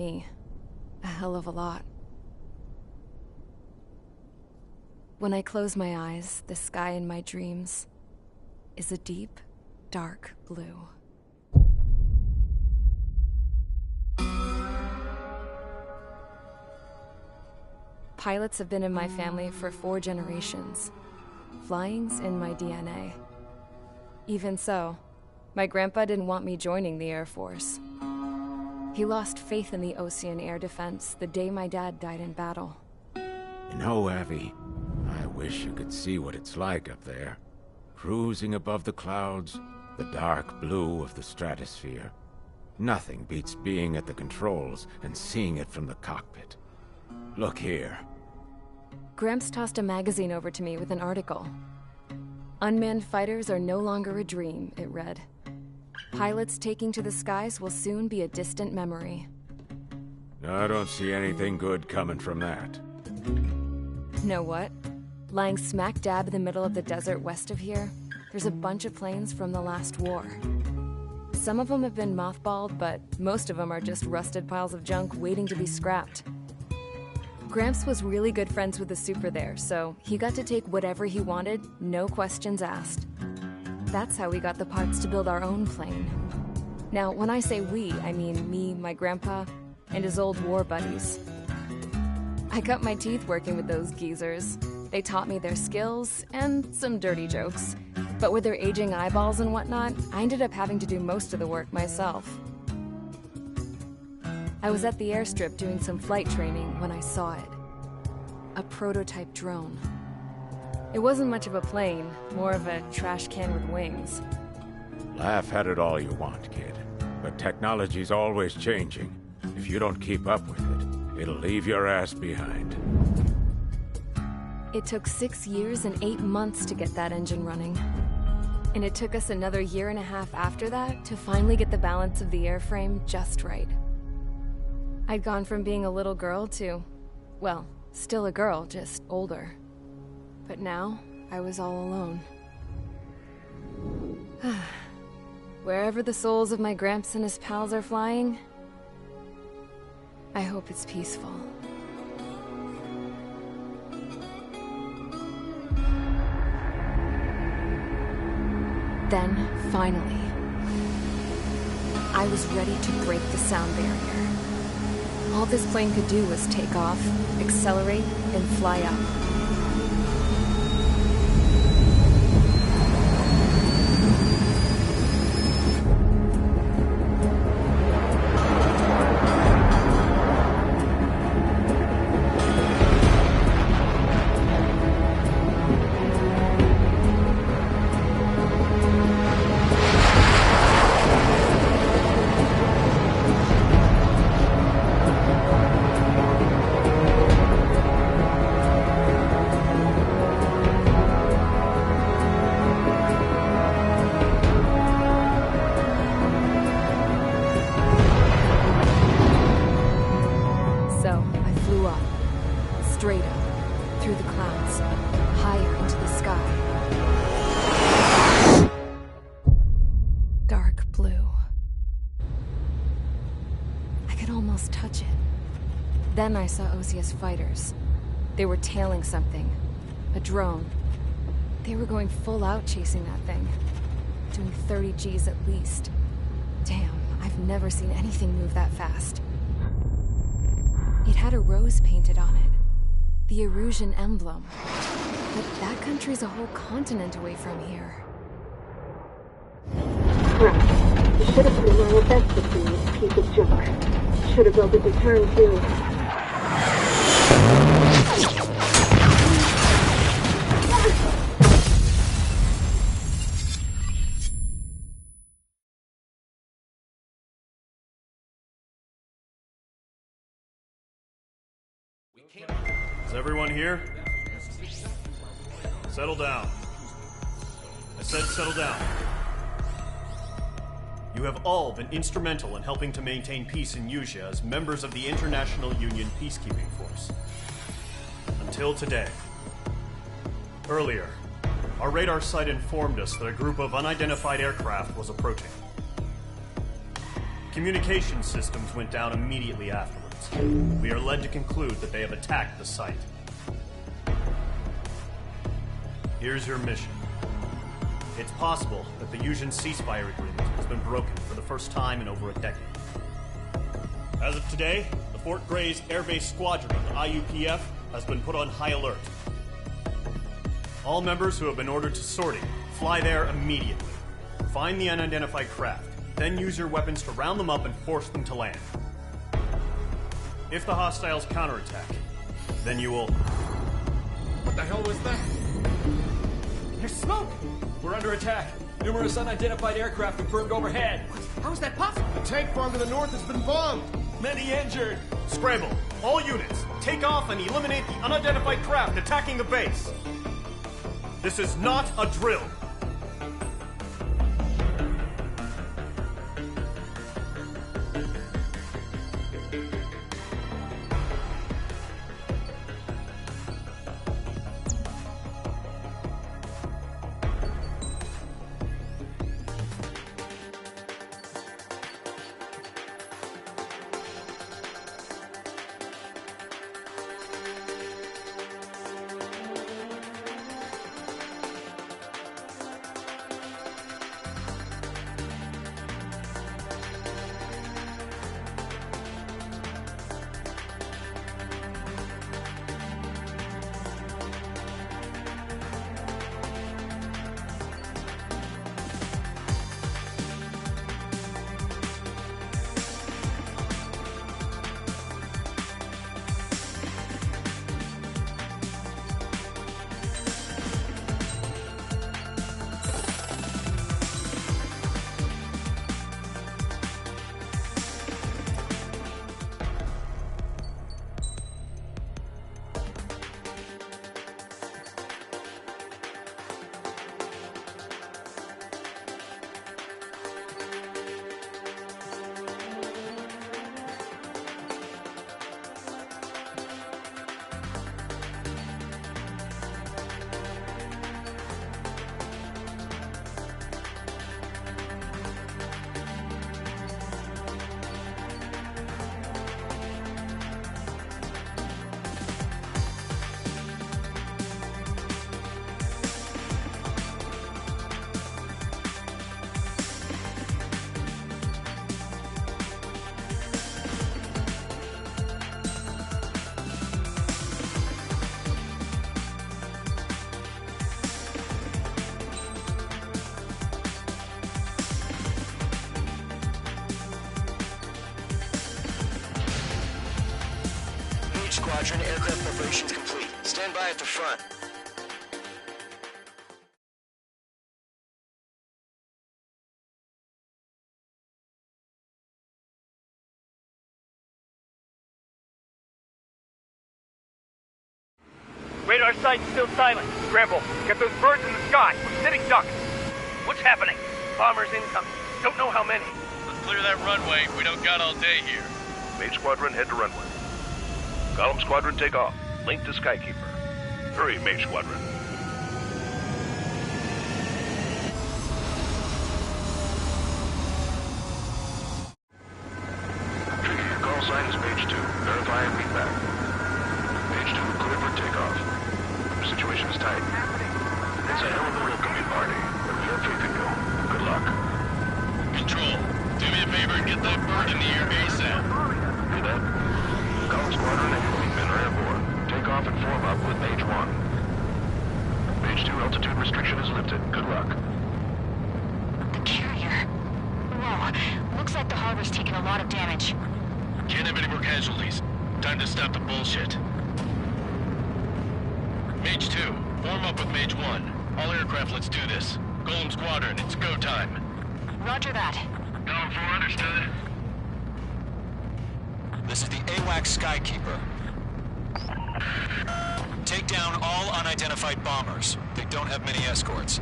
me a hell of a lot. When I close my eyes, the sky in my dreams is a deep, dark blue. Pilots have been in my family for 4 generations. Flying's in my DNA. Even so, my grandpa didn't want me joining the Air Force. He lost faith in the Ocean Air Defense the day my dad died in battle. You know, Abby, I wish you could see what it's like up there. Cruising above the clouds, the dark blue of the stratosphere. Nothing beats being at the controls and seeing it from the cockpit. Look here. Gramps tossed a magazine over to me with an article. Unmanned fighters are no longer a dream, it read. Pilots taking to the skies will soon be a distant memory. I don't see anything good coming from that. Know what? Lying smack dab in the middle of the desert west of here, there's a bunch of planes from the last war. Some of them have been mothballed, but most of them are just rusted piles of junk waiting to be scrapped. Gramps was really good friends with the super there, so he got to take whatever he wanted, no questions asked. That's how we got the parts to build our own plane. Now, when I say we, I mean me, my grandpa, and his old war buddies. I cut my teeth working with those geezers. They taught me their skills, and some dirty jokes. But with their aging eyeballs and whatnot, I ended up having to do most of the work myself. I was at the airstrip doing some flight training when I saw it. A prototype drone. It wasn't much of a plane, more of a trash can with wings. Laugh at it all you want, kid. But technology's always changing. If you don't keep up with it, it'll leave your ass behind. It took 6 years and 8 months to get that engine running. And it took us another 1.5 years after that to finally get the balance of the airframe just right. I'd gone from being a little girl to, well, still a girl, just older. But now, I was all alone. Wherever the souls of my Gramps and his pals are flying, I hope it's peaceful. Then, finally, I was ready to break the sound barrier. All this plane could do was take off, accelerate, and fly up. Straight up, through the clouds, higher into the sky. Dark blue. I could almost touch it. Then I saw Osia's fighters. They were tailing something. A drone. They were going full out chasing that thing. Doing 30 Gs at least. Damn, I've never seen anything move that fast. It had a rose painted on it. The Erusian emblem. But that country's a whole continent away from here. Crap. You should have put in my best to see this piece of junk. Should have built a deterrent too. Is everyone here? Settle down. I said settle down. You have all been instrumental in helping to maintain peace in Usea as members of the International Union Peacekeeping Force. Until today. Earlier, our radar site informed us that a group of unidentified aircraft was approaching. Communication systems went down immediately afterwards. We are led to conclude that they have attacked the site. Here's your mission. It's possible that the Yuuzhan ceasefire agreement has been broken for the first time in over a decade. As of today, the Fort Gray's Air Base Squadron of the IUPF has been put on high alert. All members who have been ordered to sortie, fly there immediately. Find the unidentified craft, then use your weapons to round them up and force them to land. If the hostiles counterattack, then you will... What the hell was that? There's smoke! We're under attack. Numerous unidentified aircraft confirmed overhead. What? How is that possible? The tank farm to the north has been bombed. Many injured. Scramble! All units, take off and eliminate the unidentified craft attacking the base. This is not a drill. Squadron, aircraft preparations complete. Stand by at the front. Radar site's still silent. Scramble. Get those birds in the sky. We're sitting ducks. What's happening? Bombers incoming. Don't know how many. Let's clear that runway. We don't got all day here. Mage Squadron, head to runway. Column Squadron, take off. Link to Skykeeper. Hurry, Mage Squadron. Trigger, your call sign is Mage 2. Verify and meet back. Mage 2, clear for takeoff. Situation is tight. It's a hell of a welcoming party, but feel free to go. Good luck. Control, do me a favor and get that bird in the air ASAP. Hear that? Column Squadron and your wingmen are airborne. Take off and form up with Mage 1. Mage 2, altitude restriction is lifted. Good luck. The carrier. Whoa. Looks like the harbor's taken a lot of damage. Can't have any more casualties. Time to stop the bullshit. Mage 2, form up with Mage 1. All aircraft, let's do this. Golem Squadron, it's go time. Roger that. Column 4, understood. This is the AWACS Skykeeper. Take down all unidentified bombers. They don't have many escorts.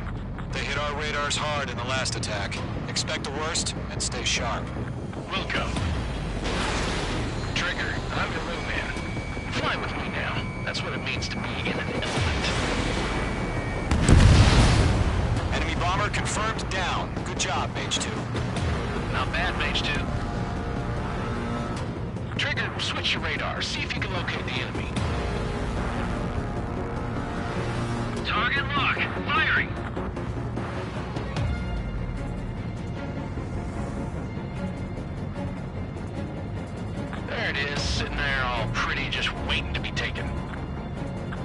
They hit our radars hard in the last attack. Expect the worst and stay sharp. Welcome. Trigger, I'm your wingman. Fly with me now. That's what it means to be in an element. Enemy bomber confirmed down. Good job, Mage 2. Not bad, Mage 2. at your radar. See if you can locate the enemy. Target locked. Firing. There it is, sitting there all pretty, just waiting to be taken.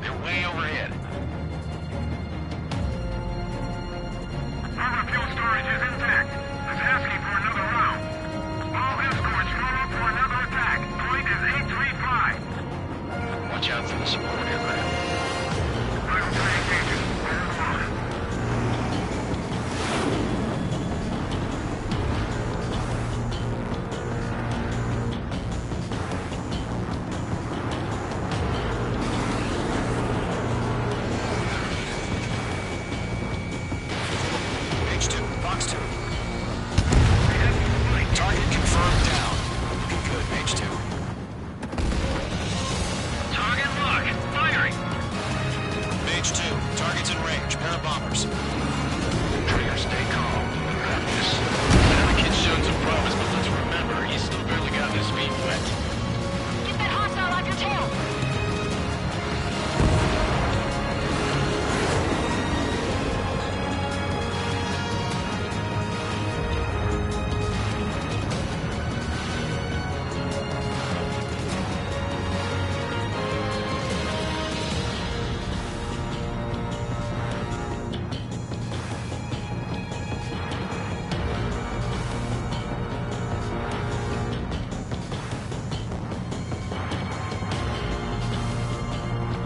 They're way overhead. Our fuel storage is intact. It's asking for another round. All escorts roll up for another attack. Point is 835. Watch out for the support aircraft. Final train engagement. Where are the line? H2, Fox 2. Target confirmed down. Good, H2. Target locked. Firing. H2, target's in range. Pair of bombers. Trigger, stay calm. We got this. Now the kid's shown some promise, but let's remember, he's still barely gotten his feet wet. Get that hostile off your tail!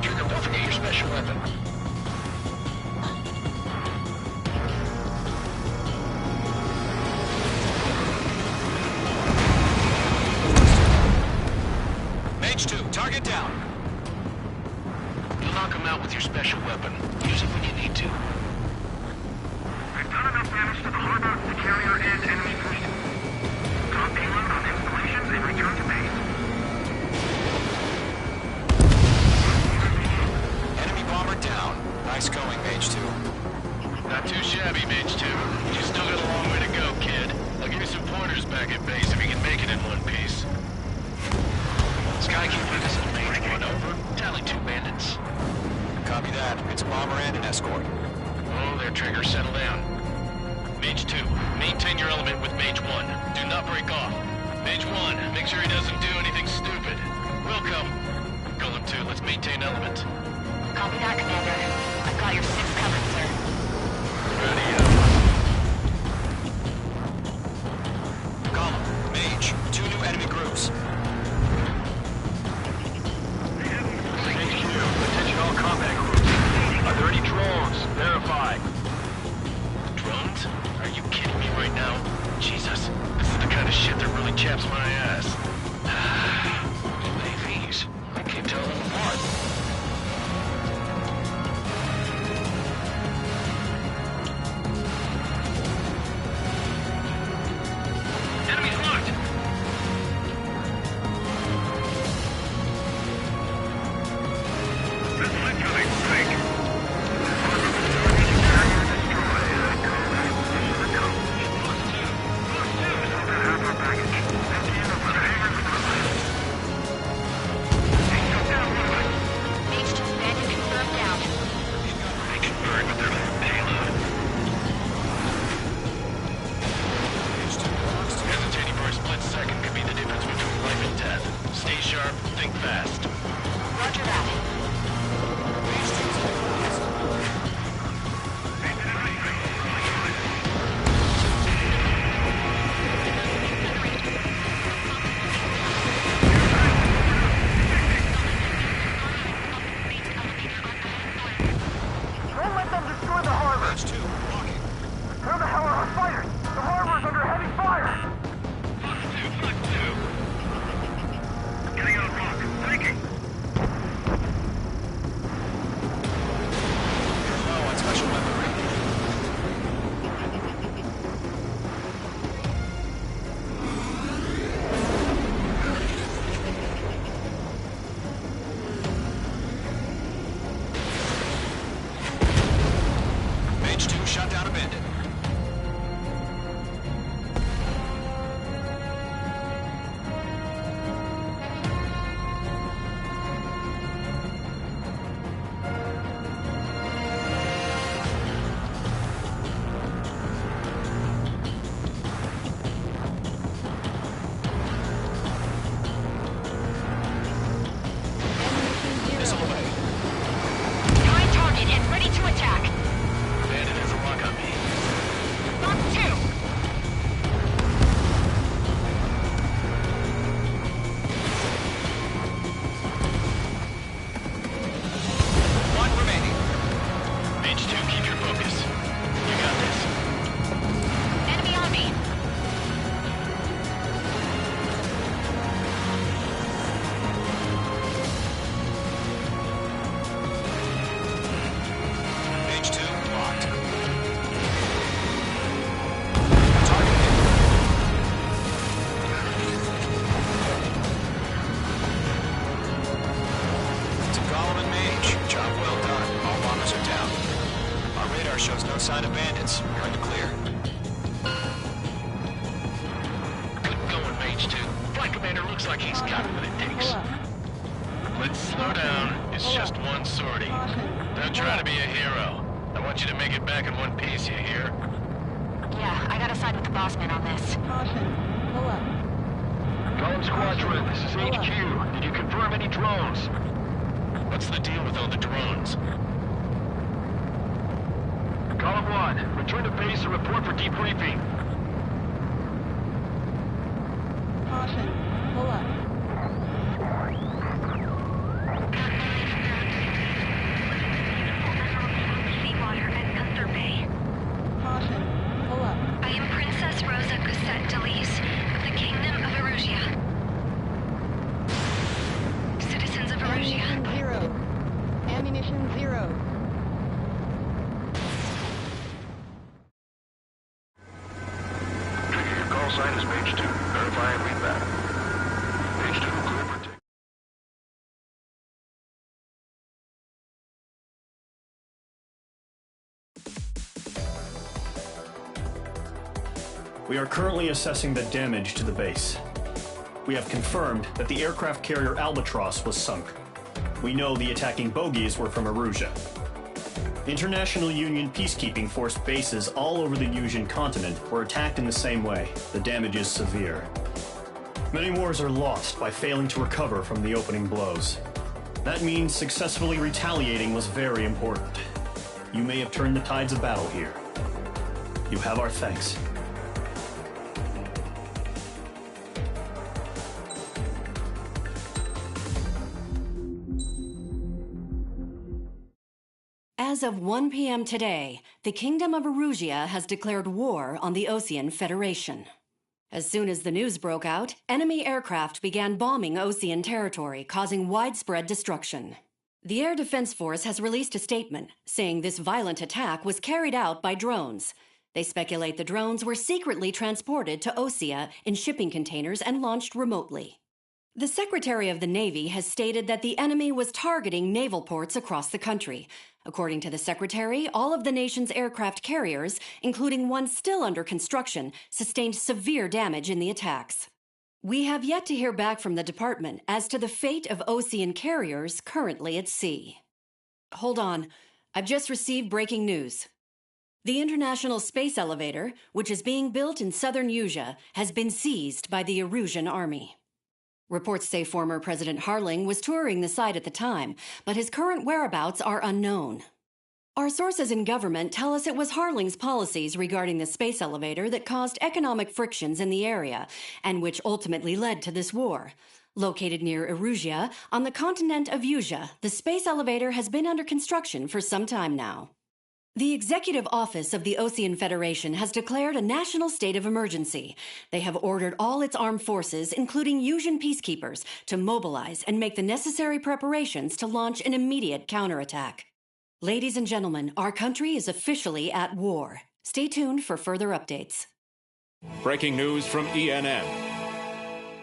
Trigger, don't forget your special weapon. H2, target down. You'll knock him out with your special weapon. Use it when you need to. We've done enough damage to the harbor, the carrier, and enemy fleet. Drop payload on installations and return to base. Enemy bomber down. Nice going, H2. Not too shabby, Mage 2. You still got a long way to go, kid. I'll give you some pointers back at base if you can make it in one piece. Skykeeper, this is Mage 1, over. Tally 2 bandits. Copy that. It's a bomber and an escort. Oh, their trigger, settle down. Mage 2, maintain your element with Mage 1. Do not break off. Mage 1, make sure he doesn't do anything stupid. We'll come. Golem 2, let's maintain element. Copy that, Commander. I've got your 6 covered, sir. Ready up. Column, Mage, 2 new enemy groups. Mage 2, attention all combat groups. Are there any drones? Verify. Drones? Are you kidding me right now? Jesus, this is the kind of shit that really chaps my ass. AVs. I can't tell them apart. Enemies locked! Missile incoming, break! H2 bandit confirmed down. They can burn with their payload. Hesitating for a split second could be the difference between life and death. Stay sharp, think fast. Roger that. Don't let them destroy the harbor! H2, walking. Where the hell are our fighters? The harbor's under heavy fire! Fox 2. Getting on rock. Breaking. Job well done. All bombers are down. Our radar shows no sign of bandits. We're in the clear. Good going, Mage 2. Flight Commander looks like he's got what it takes. Let's slow down. It's just one sortie. Don't try to be a hero. I want you to make it back in one piece, you hear? Yeah, I gotta side with the boss man on this. Golem Squadron, this is HQ. Did you confirm any drones? What's the deal with all the drones? Column 1, return to base and report for debriefing. I am Princess Rosa Gusette Delise of the Kingdom of Erusia. Citizens of Erusia. Ammunition 0. Trigger, your call sign is Mage 2. Verify and read back. Mage 2, clear for take. We are currently assessing the damage to the base. We have confirmed that the aircraft carrier Albatross was sunk. We know the attacking bogies were from Erusia. International Union peacekeeping force bases all over the Yusian continent were attacked in the same way. The damage is severe. Many wars are lost by failing to recover from the opening blows. That means successfully retaliating was very important. You may have turned the tides of battle here. You have our thanks. As of 1 p.m. today, the Kingdom of Erusia has declared war on the Osean Federation. As soon as the news broke out, enemy aircraft began bombing Osean territory, causing widespread destruction. The Air Defense Force has released a statement saying this violent attack was carried out by drones. They speculate the drones were secretly transported to Osea in shipping containers and launched remotely. The Secretary of the Navy has stated that the enemy was targeting naval ports across the country. According to the Secretary, all of the nation's aircraft carriers, including one still under construction, sustained severe damage in the attacks. We have yet to hear back from the department as to the fate of Osean carriers currently at sea. Hold on. I've just received breaking news. The International Space Elevator, which is being built in southern Yusia, has been seized by the Erusian army. Reports say former President Harling was touring the site at the time, but his current whereabouts are unknown. Our sources in government tell us it was Harling's policies regarding the space elevator that caused economic frictions in the area, and which ultimately led to this war. Located near Erusia, on the continent of Yusia, the space elevator has been under construction for some time now. The Executive Office of the Osean Federation has declared a national state of emergency. They have ordered all its armed forces, including Yusian peacekeepers, to mobilize and make the necessary preparations to launch an immediate counterattack. Ladies and gentlemen, our country is officially at war. Stay tuned for further updates. Breaking news from ENN.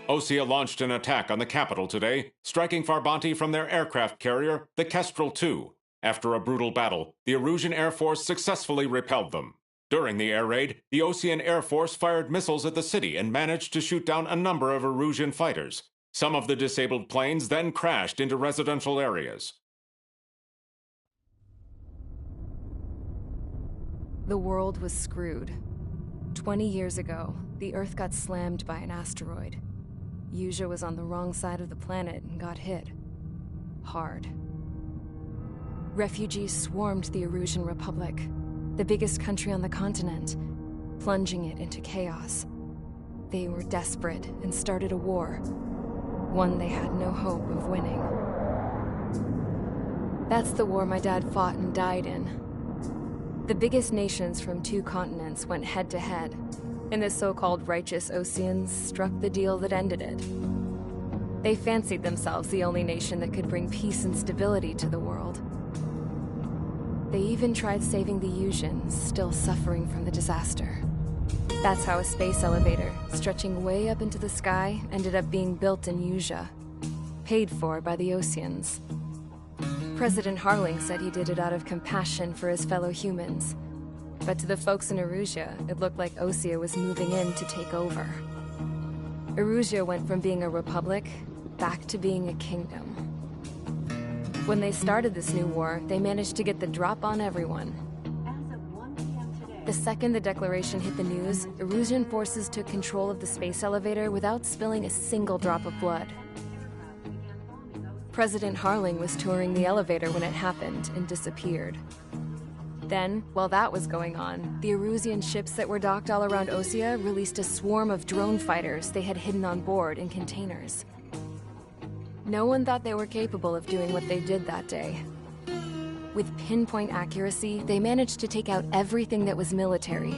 Osea launched an attack on the capital today, striking Farbanti from their aircraft carrier, the Kestrel II. After a brutal battle, the Erusian Air Force successfully repelled them. During the air raid, the Osean Air Force fired missiles at the city and managed to shoot down a number of Erusian fighters. Some of the disabled planes then crashed into residential areas. The world was screwed. 20 years ago, the Earth got slammed by an asteroid. Yusia was on the wrong side of the planet and got hit. Hard. Refugees swarmed the Erusian Republic, the biggest country on the continent, plunging it into chaos. They were desperate and started a war, one they had no hope of winning. That's the war my dad fought and died in. The biggest nations from 2 continents went head-to-head, and the so-called righteous Oseans struck the deal that ended it. They fancied themselves the only nation that could bring peace and stability to the world. They even tried saving the Yusians, still suffering from the disaster. That's how a space elevator, stretching way up into the sky, ended up being built in Yusia, paid for by the Oseans. President Harling said he did it out of compassion for his fellow humans. But to the folks in Erusia, it looked like Osea was moving in to take over. Erusia went from being a republic back to being a kingdom. When they started this new war, they managed to get the drop on everyone. The second the declaration hit the news, Erusian forces took control of the space elevator without spilling a single drop of blood. President Harling was touring the elevator when it happened and disappeared. Then, while that was going on, the Erusian ships that were docked all around Osea released a swarm of drone fighters they had hidden on board in containers. No one thought they were capable of doing what they did that day. With pinpoint accuracy, they managed to take out everything that was military,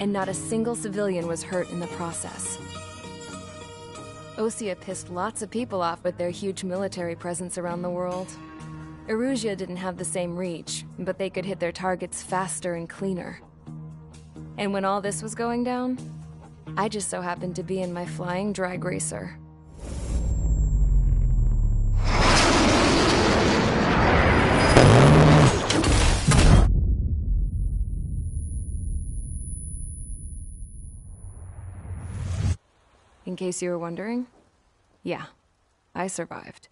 and not a single civilian was hurt in the process. Osea pissed lots of people off with their huge military presence around the world. Erusia didn't have the same reach, but they could hit their targets faster and cleaner. And when all this was going down, I just so happened to be in my flying drag racer. In case you were wondering, yeah, I survived.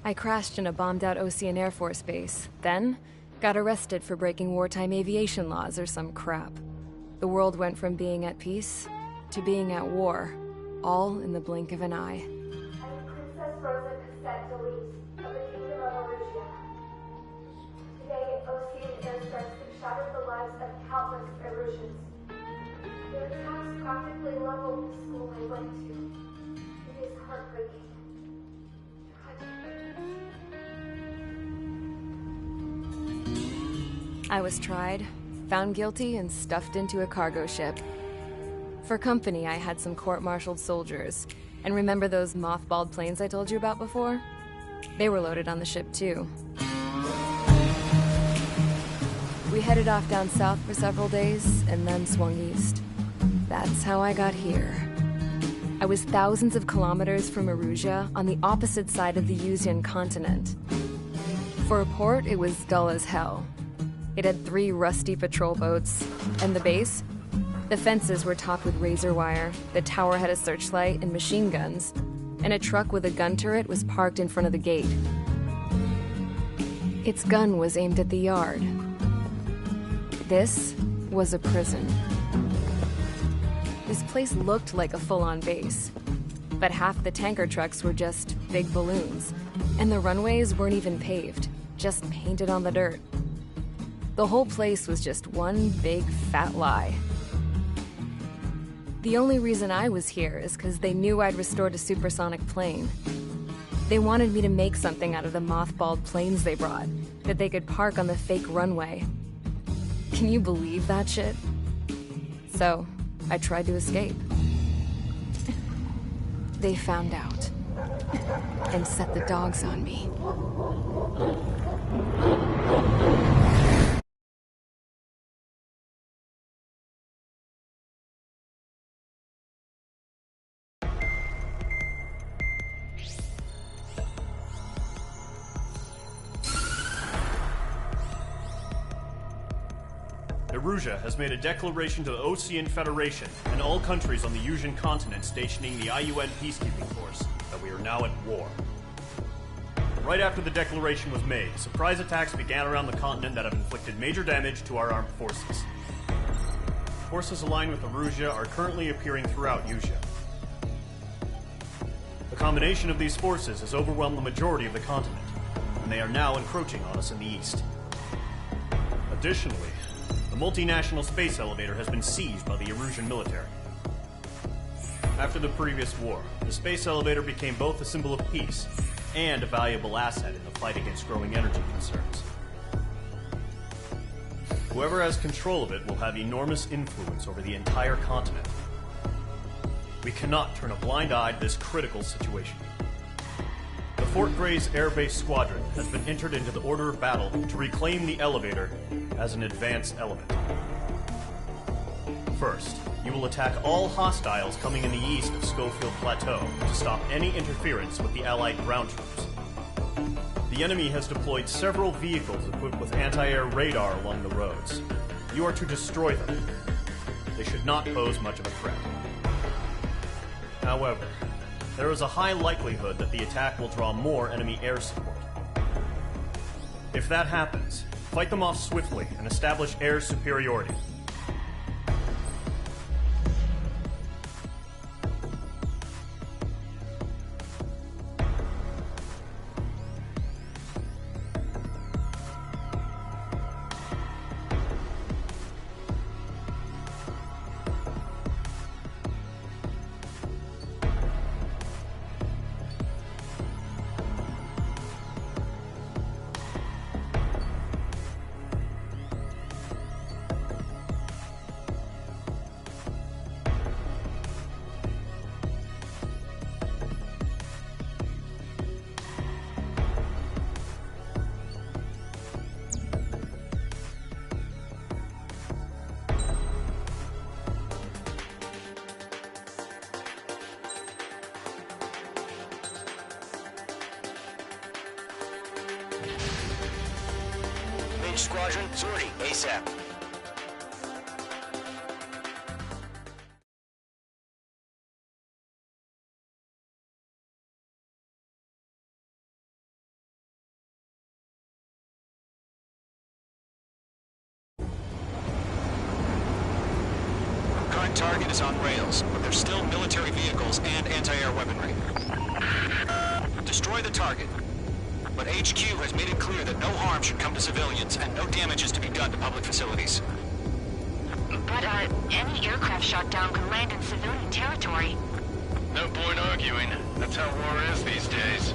I crashed in a bombed-out Osean Air Force base, then got arrested for breaking wartime aviation laws or some crap. The world went from being at peace to being at war, all in the blink of an eye. I'm Princess Rosa Cassette Delete of the Kingdom of Erusia. Today, Osean airstrikes have shattered the lives of countless Erusians. Their attacks practically leveled the school I went to. It is heartbreaking. I was tried, found guilty, and stuffed into a cargo ship. For company, I had some court-martialed soldiers. And remember those mothballed planes I told you about before? They were loaded on the ship, too. We headed off down south for several days, and then swung east. That's how I got here. I was thousands of kilometers from Erusia, on the opposite side of the Usian continent. For a port, it was dull as hell. It had 3 rusty patrol boats. And the base? The fences were topped with razor wire, the tower had a searchlight and machine guns, and a truck with a gun turret was parked in front of the gate. Its gun was aimed at the yard. This was a prison. This place looked like a full-on base, but half the tanker trucks were just big balloons, and the runways weren't even paved, just painted on the dirt. The whole place was just one big fat lie. The only reason I was here is because they knew I'd restored a supersonic plane. They wanted me to make something out of the mothballed planes they brought, that they could park on the fake runway. Can you believe that shit? So, I tried to escape. They found out, and set the dogs on me. Erusia has made a declaration to the Osean Federation and all countries on the Usian continent stationing the IUN peacekeeping force that we are now at war. Right after the declaration was made, surprise attacks began around the continent that have inflicted major damage to our armed forces. Forces aligned with Erusia are currently appearing throughout Usia. The combination of these forces has overwhelmed the majority of the continent, and they are now encroaching on us in the east. Additionally, the multinational space elevator has been seized by the Erusian military. After the previous war, the space elevator became both a symbol of peace and a valuable asset in the fight against growing energy concerns. Whoever has control of it will have enormous influence over the entire continent. We cannot turn a blind eye to this critical situation. The Fort Gray's Air Base Squadron has been entered into the order of battle to reclaim the elevator as an advanced element. First, you will attack all hostiles coming in the east of Schofield Plateau to stop any interference with the Allied ground troops. The The enemy has deployed several vehicles equipped with anti-air radar along the roads. You are to destroy them. They should not pose much of a threat. However, there is a high likelihood that the attack will draw more enemy air support. If that happens, fight them off swiftly and establish air superiority. Squadron, sortie, ASAP. Current target is on rails, but there's still military vehicles and anti-air weaponry. Destroy the target. But HQ has made it clear that no harm should come to civilians and no damage is to be done to public facilities. But, any aircraft shot down could land in civilian territory. No point arguing. That's how war is these days.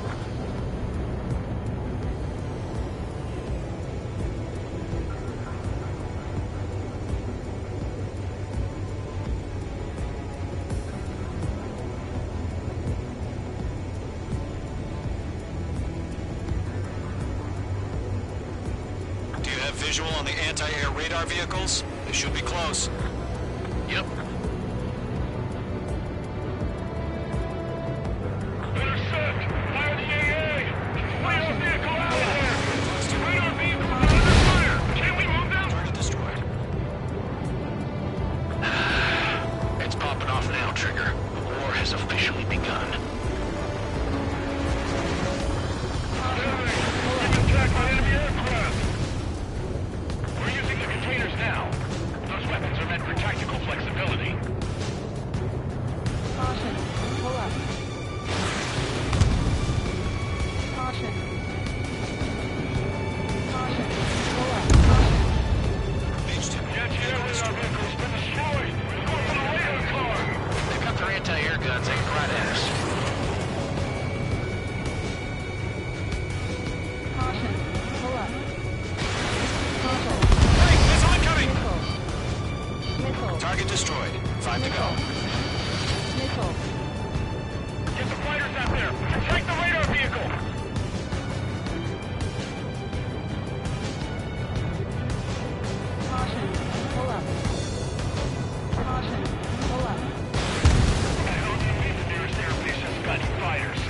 Visual on the anti-air radar vehicles? They should be close. Yep. Intercept! Fire the AA! Radar vehicle out there! Radar vehicle under fire! Can we move them? Target destroyed. It's popping off now, Trigger. The war has officially begun. We've been attacked by enemy aircraft! We're using the containers now. Those weapons are meant for tactical flexibility. Caution. Pull up. Caution. Caution. Pull up. Caution. Anti-air radar vehicle's been destroyed! We're going for the radar car! They've got their anti-air guns aimed right at us. Caution. Pull up. Missile. Target destroyed. 5 to go. Missile. Get the fighters out there! Protect the radar vehicle! Caution. Pull up. Caution. Pull up. I don't believe the nearest airbase has got any fighters.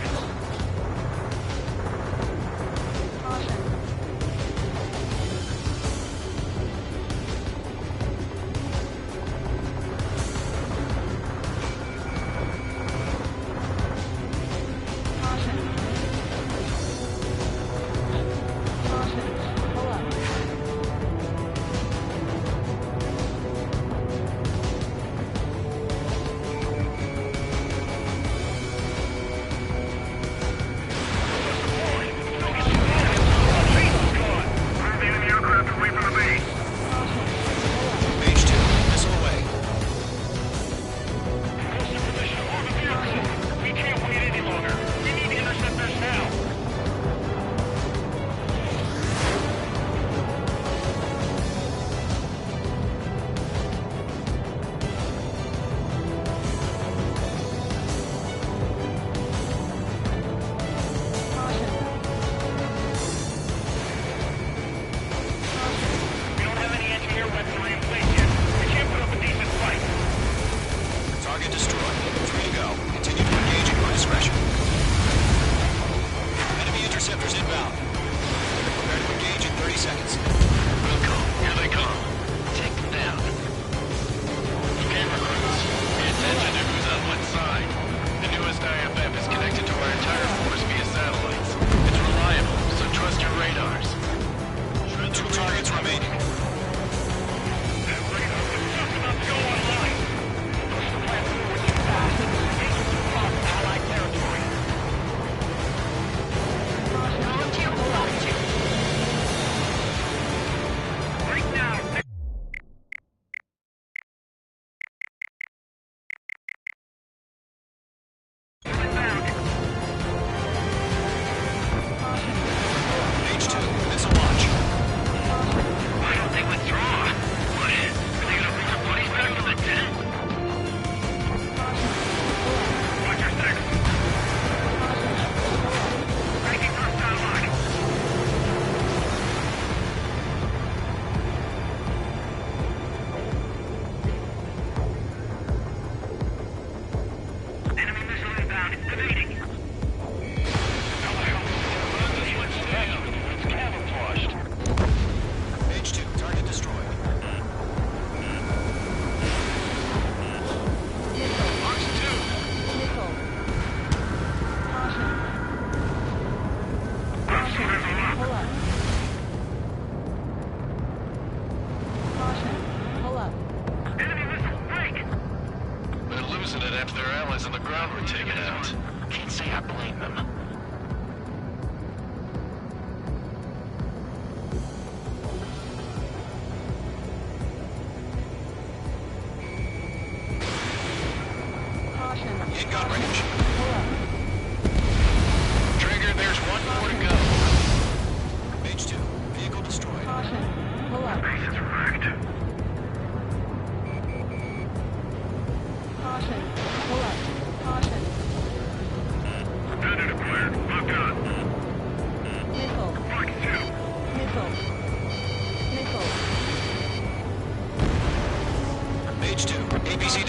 Caution. Interceptors inbound.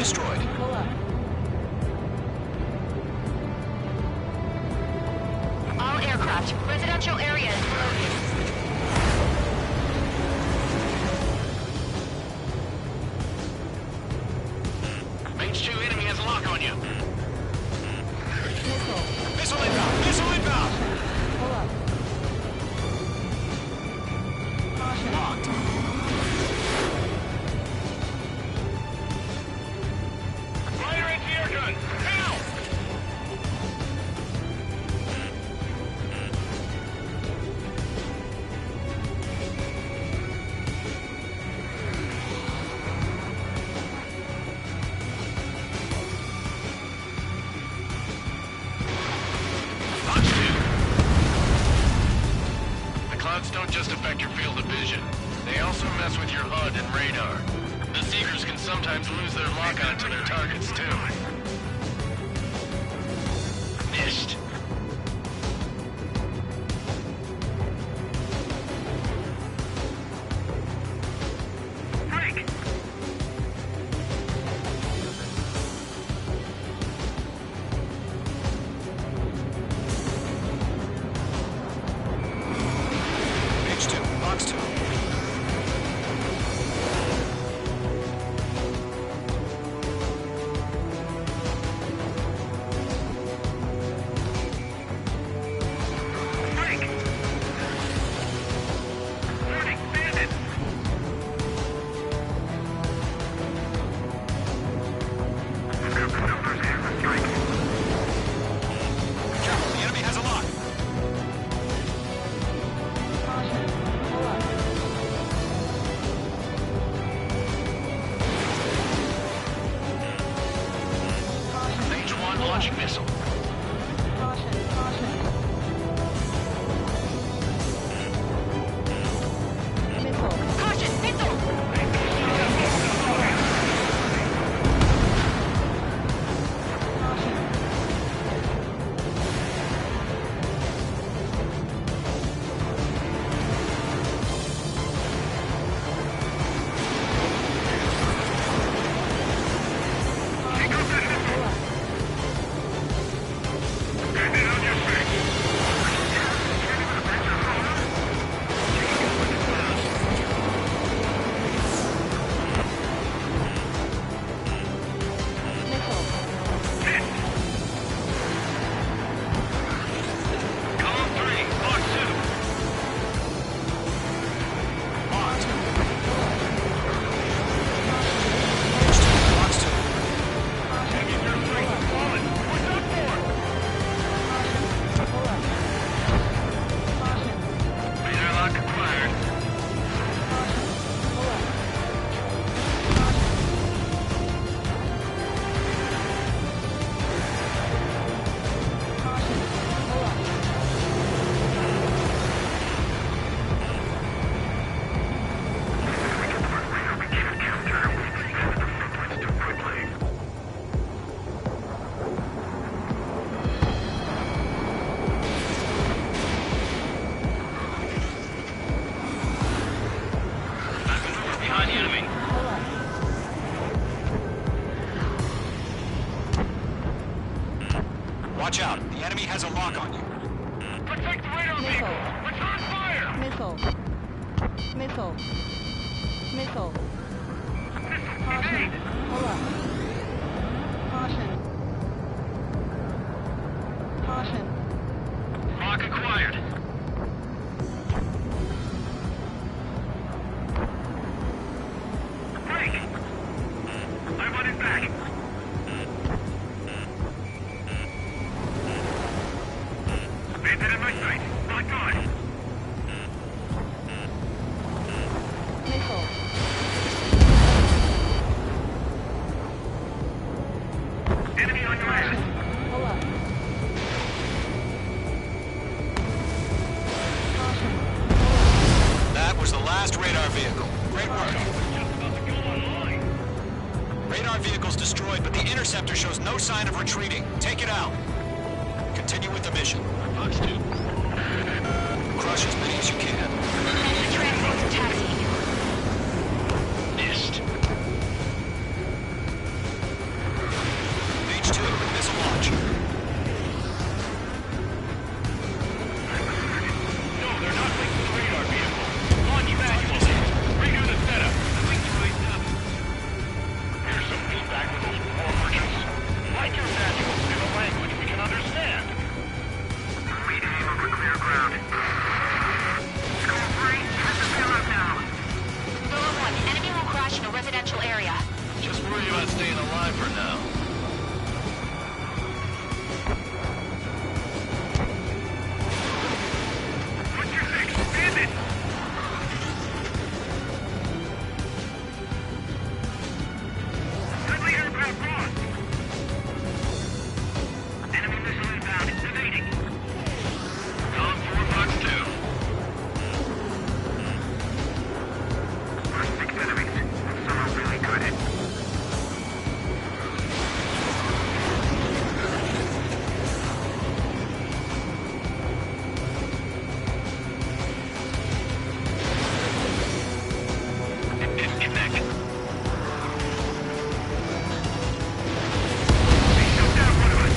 destroyed. Pull up. All aircraft, residential areas below you. Mage 2, enemy has a lock on you. Missile. Missile inbound! Missile inbound! Pull up. Caution. Locked. Fire anti-air gun! Now! Fox 2. The clouds don't just affect your field of vision. They also mess with your HUD and radar. The Seekers can sometimes lose their lock-on to their targets, too. Missed. Break! Mage 2, Fox 2. Break! Warning, bandit! Careful, the enemy has a lock. Caution. Pull up. Caution. Mage 1 launching missile. Caution. Caution. Missile. Caution, missile! Caution. Pull up. Missile. Column 3, Fox 2. Locked. Mage 2, Fox 2. Heavy 03, fallen. What's up for? Pull up. Caution. Radar lock acquired. Caution. Pull up. Caution. Pull up. Behind the enemy. Pull up. Watch out, the enemy has a lock on you. Protect the radar vehicle. Return fire. Missile. Missile. Missile. Caution. Pull up. Caution. Caution. Lock acquired. Break. I want it back. Bandit in my sight. Locked on. Missile. Enemy on your ass. Pull up. Caution. That was the last radar vehicle. Great work. Just about to go online. Radar vehicle's destroyed, but the interceptor shows no sign of retreating. Take it out. Continue with the mission. Fox 2. Crush as many as you can. Enemy transports taxiing. Missed. ground. Score 3, this is 0 now. Solo 1, enemy will crash in a residential area. Just worry about staying alive for now. What's your fix? Bandit! Friendly aircraft lost! Enemy missile inbound. Evading. Column 4, Fox 2. First 6 enemies. Some are really good. Disconnect. They shot down one of us.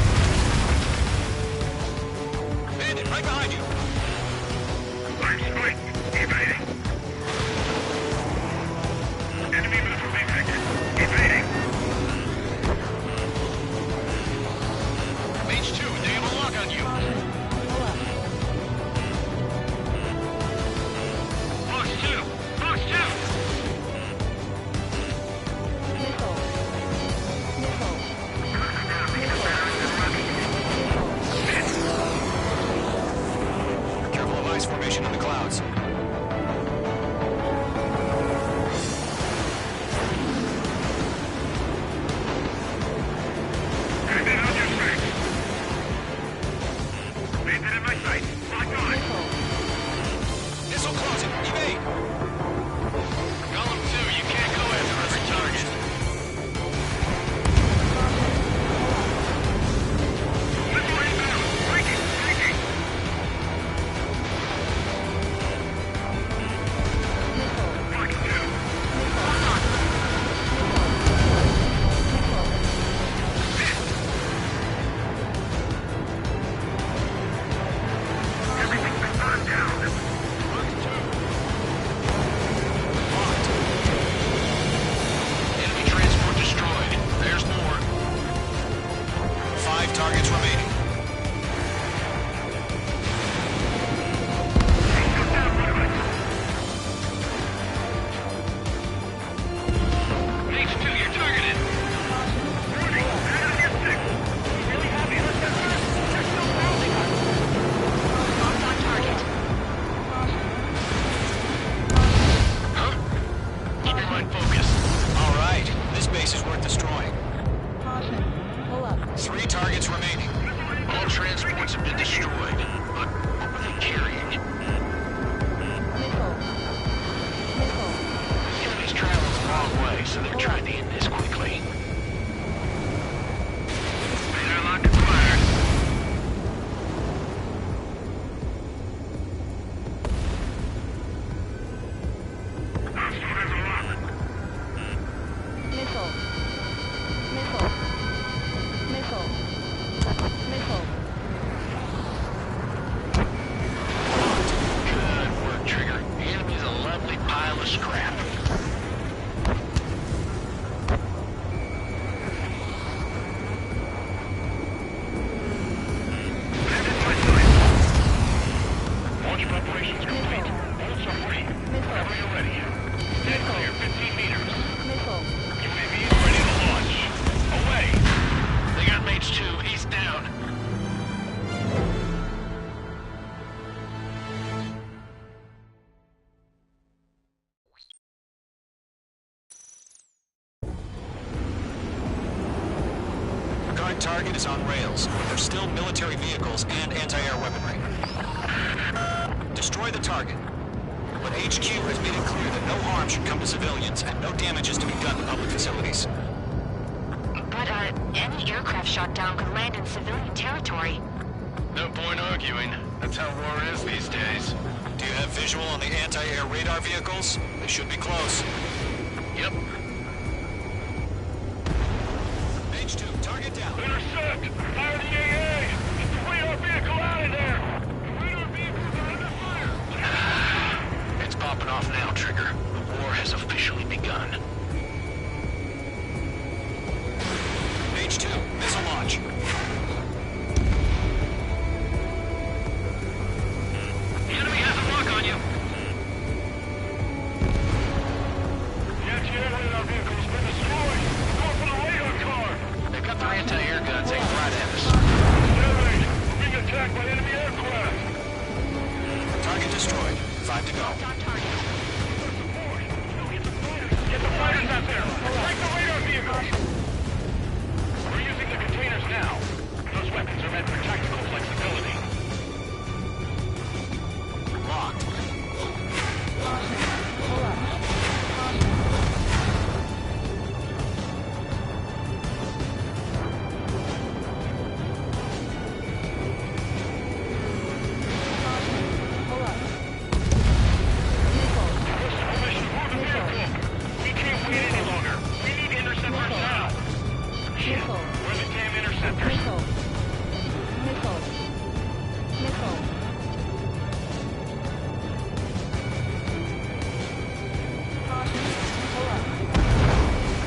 Bandit, right behind you. I'm split. Evading. Enemy missile detected. Evading. Mage 2, they have a lock on you. Fox 2! Fox 2! Careful of ice formation in the clouds. Bandit on your track. Bandit in my sight. Lock on. Missile closing. Evade. Column 2, you can't go after every target. Missile inbound. Breaking. Breaking. Fox 2. Everything's been burned down. Enemy transport destroyed. There's more. 5 targets remaining. They shot down one of us. Mage 2, you're targeted. Warning. Enemy at 6. Really happy interceptors? They're still pounding us. Locked on target. Huh? Keep your mind focused. All right. This base is worth destroying. 3 targets remaining. All transports have been destroyed. But what were they carrying? The enemy's traveling the wrong way, so they're trying to end this quickly. Radar lock acquired. Hostile has a lock. Good work, Trigger. The enemy's a lovely pile of scrap. Bandit my sight. Launch preparations complete. All submarine. Whenever you're ready. Dead clear, 15 meters. UAVs ready to launch. Away. They got Mage 2. He's down. Current target is on rails, but there's still military vehicles and anti-air weaponry. Destroy the target. But HQ has made it clear that no harm should come to civilians and no damage is to be done to public facilities. But, any aircraft shot down could land in civilian territory. No point arguing. That's how war is these days. Do you have visual on the anti-air radar vehicles? They should be close. Yep. H2, target down. Intercept! Fire the AA! Get the radar vehicle out of there! Radar vehicles are under fire! It's popping off now, Trigger. The war has officially begun. H2, missile launch. Target destroyed. 5 to go. Get the fighters out there! Strike the radar vehicle! We're using the containers now. Those weapons are meant for tactical flexibility. Locked.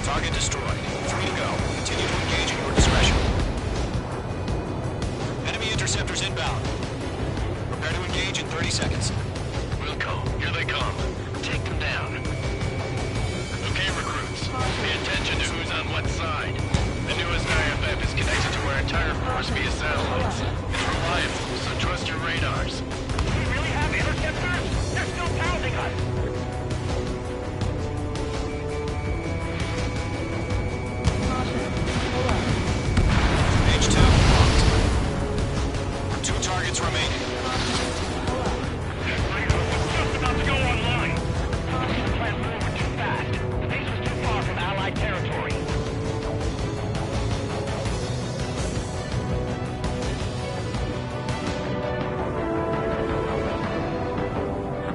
Target destroyed. 3 to go. Continue to engage at your discretion. Enemy interceptors inbound. Prepare to engage in 30 seconds. Wilco, here they come. Take them down. Okay, recruits. Pay attention to who's on what side. The newest IFF is connected to our entire force via satellites. It's reliable, so trust your radars. Do we really have interceptors? They're still pounding us! Page 2 locked. 2 targets remaining. Just about to go online. The plan forward too fast. The base was too far from Allied territory.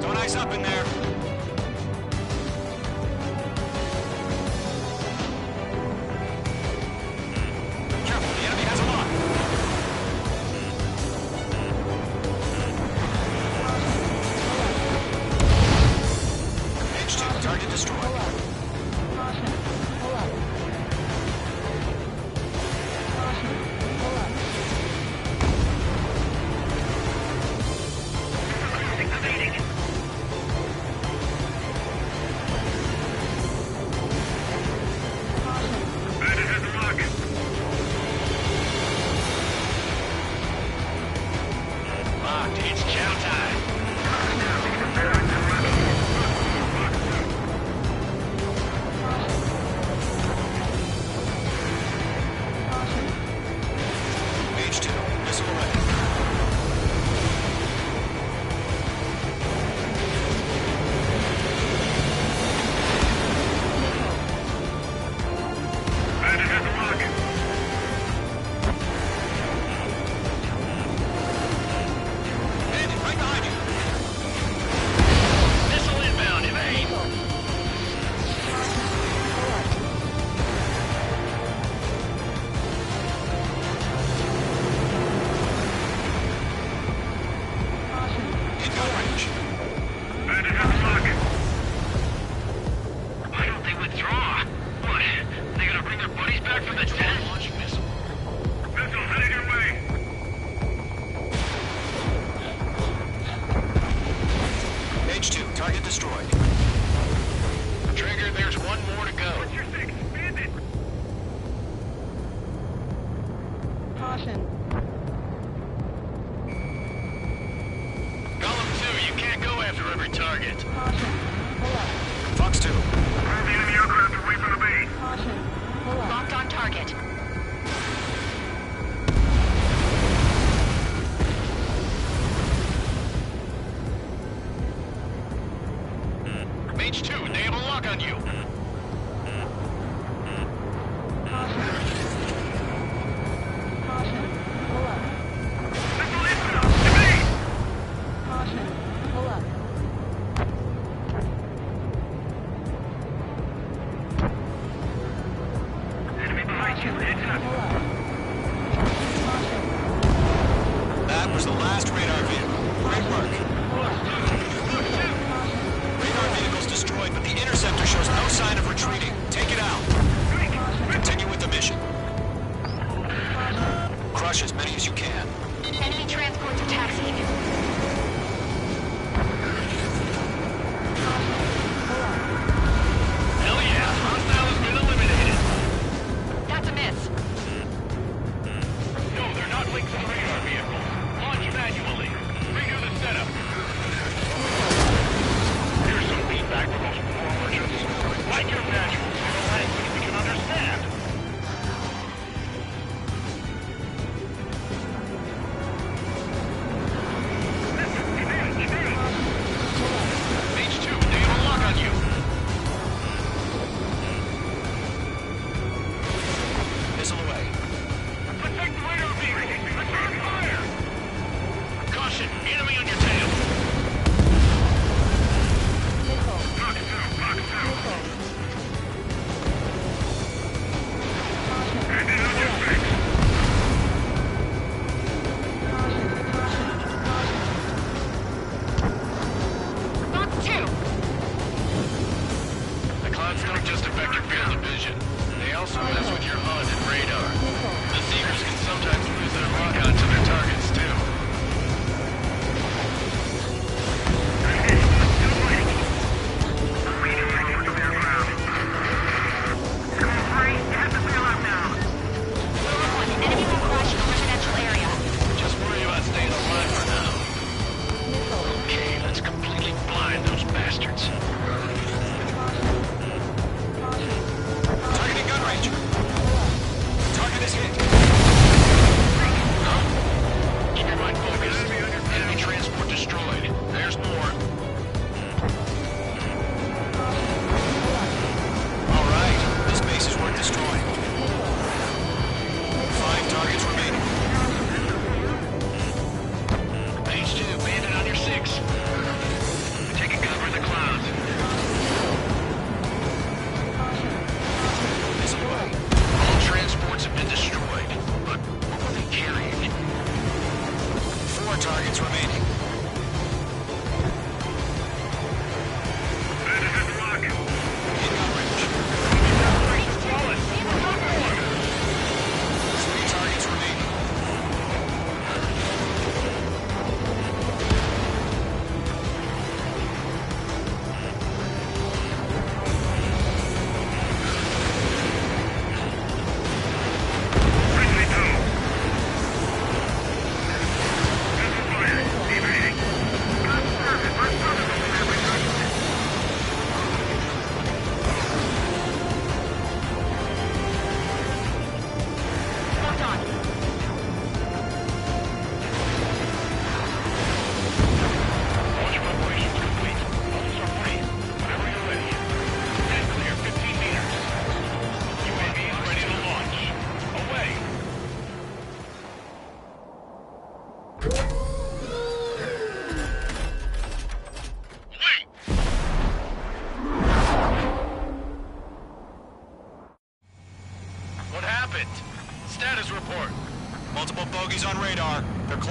Don't ice up in there. Careful, the enemy has a lock. Page 2, target destroyed. Locked. It's chow time. Page 2, missile ready. Bandit, right behind you. Missile inbound, evade. In gun range. Why don't they withdraw? What? They gonna bring their buddies back from the dead? Launching missile. Missile headed your way! Page 2, target destroyed. Trigger, there's one more to go. What's your six? Bandit! Caution. Golem 2, you can't go after every target. Caution. Pull up. Fox 2. Move the enemy aircraft away from the base! Caution. Pull up. Locked on target. Mage 2, they have a lock on you. Caution. Caution. Pull up. Missile inbound! Evade! Caution. Pull up. Enemy behind you! Heads up! Pull up. Caution. That was the last radar vehicle. Great work. Pull up. Radar vehicle's destroyed, but the interceptor shows no sign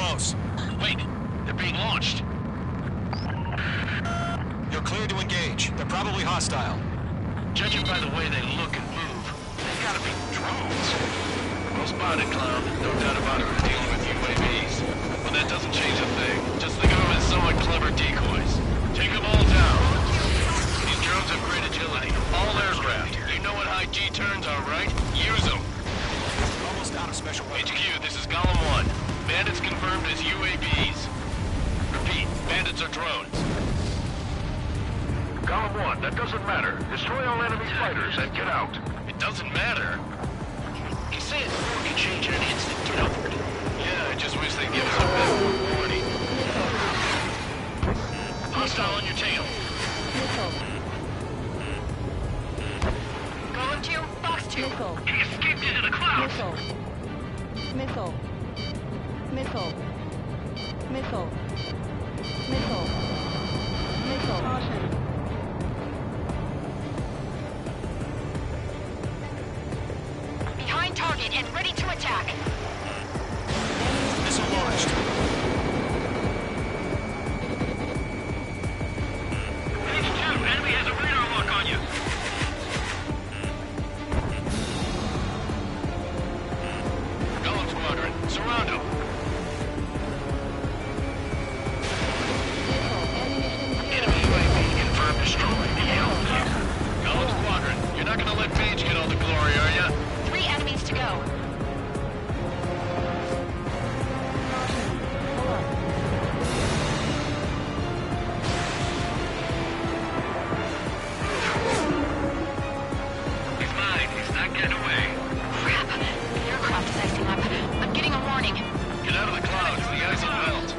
close. Wait, they're being launched. You're cleared to engage. They're probably hostile. Judging by the way they look and move, they've gotta be drones. Well spotted, clown. No doubt about it, we're dealing with UAVs. But that doesn't change a thing. Just think of them as somewhat clever decoys. Take them all down. These drones have great agility. All aircraft. You know what high G turns are, right? Use them. Almost out of special weapons. HQ, this is Golem 1. Bandits confirmed as UAVs. Repeat, bandits are drones. Golem 1, that doesn't matter. Destroy all enemy fighters and get out. It doesn't matter. He's saying the war could change in an instant. Get over it. Yeah, I just wish they'd give us a bit more warning. Hostile on your tail. Golem 2, Fox 2. Missile. He escaped into the clouds. Missile. Missile. Missile. Missile. Missile. Caution. Behind target and ready to attack. Missile launched. Page 2, enemy has a radar lock on you. Golem Squadron, surround them. Enemy UAV confirmed destroyed. Golem Squadron, you're not gonna let Paige get all the glory, are ya? 3 enemies to go. He's mine. He's not getting away. Crap. The aircraft is icing up. I'm getting a warning. Get out of the clouds, the ice will melt.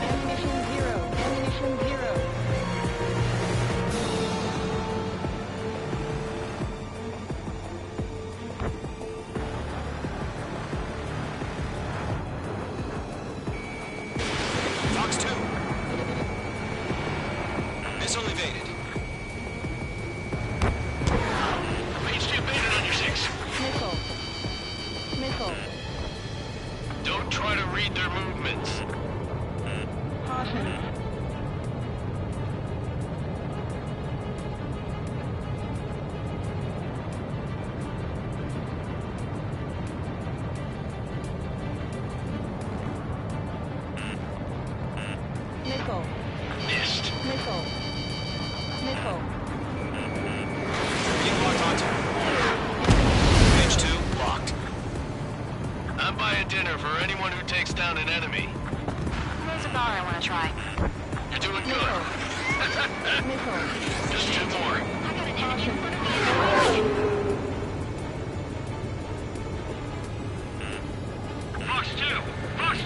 Ammunition 0. Ammunition 0. Fox 2. Missile evaded. Page 2 baited on your 6. Missile. Missile. Don't try to read their movements. Caution. Missile. Missed. Missile. Missile. Being locked onto. Page 2 locked. I'm buying dinner for anyone who takes down an enemy. There's a bar I want to try. You're doing good. Missile. Just 2 more. I got an enemy in front of me. Fox 2. Fox 2.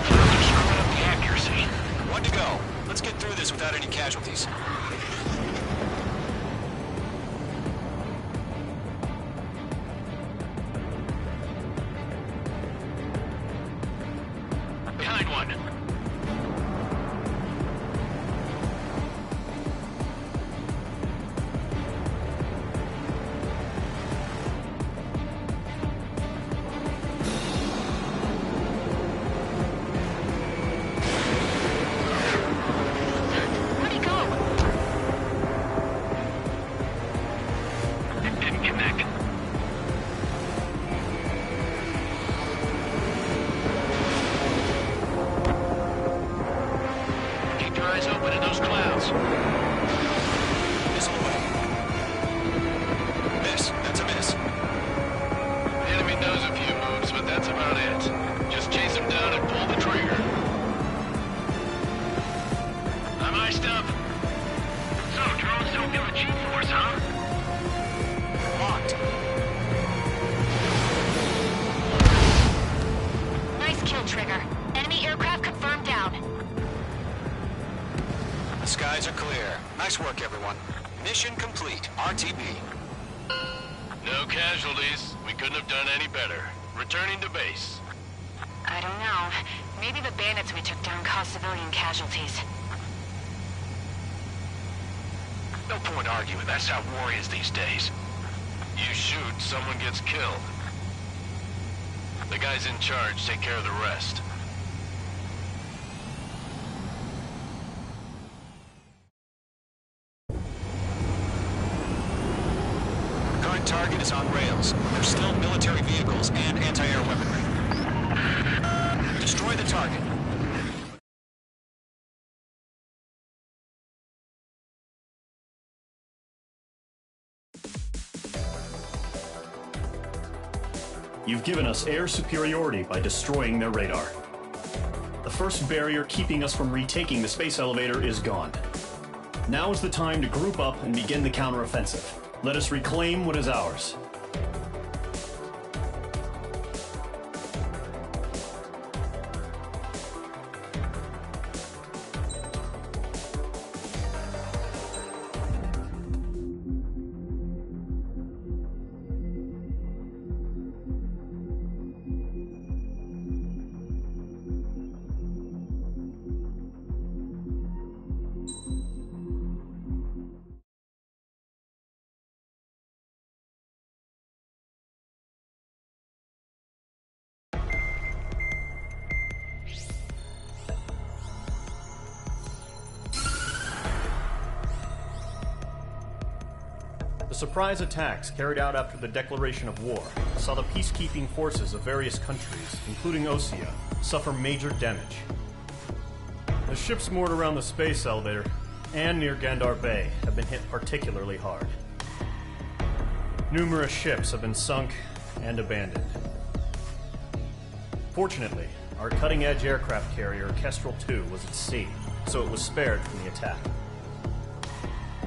They're screwing up the accuracy. 1 to go. Let's get through this without any casualties. Behind one. Where'd he go? It didn't connect. Keep your eyes open in those clouds. Missile away. Miss. That's a miss. The enemy knows a few moves, but that's about it. Just chase him down and pull the trigger. I'm iced up. So, drones don't give a G-force, huh? Locked. Nice kill, Trigger. Enemy aircraft confirmed down. The skies are clear. Nice work, everyone. Mission complete. RTB. No casualties. We couldn't have done any better. Returning to base. I don't know. Maybe the bandits we took down caused civilian casualties. No point arguing. That's how war is these days. You shoot, someone gets killed. The guys in charge take care of the rest. Current target is on rails. There's still military vehicles and anti-air weaponry. Destroy the target. You've given us air superiority by destroying their radar. The first barrier keeping us from retaking the space elevator is gone. Now is the time to group up and begin the counteroffensive. Let us reclaim what is ours. The surprise attacks carried out after the declaration of war saw the peacekeeping forces of various countries, including Osea, suffer major damage. The ships moored around the space elevator and near Gandar Bay have been hit particularly hard. Numerous ships have been sunk and abandoned. Fortunately, our cutting-edge aircraft carrier Kestrel II was at sea, so it was spared from the attack.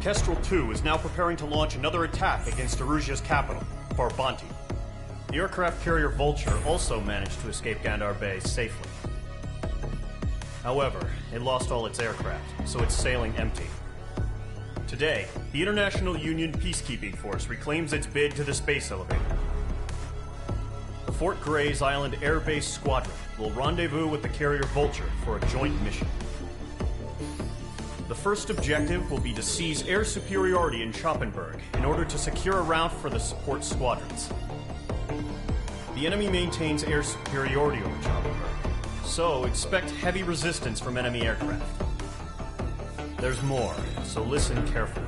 Kestrel II is now preparing to launch another attack against Erusia's capital, Farbanti. The aircraft carrier Vulture also managed to escape Gandar Bay safely. However, it lost all its aircraft, so it's sailing empty. Today, the International Union Peacekeeping Force reclaims its bid to the space elevator. The Fort Gray's Island Air Base Squadron will rendezvous with the carrier Vulture for a joint mission. The first objective will be to seize air superiority in Schoppenberg in order to secure a route for the support squadrons. The enemy maintains air superiority over Schoppenberg, so expect heavy resistance from enemy aircraft. There's more, so listen carefully.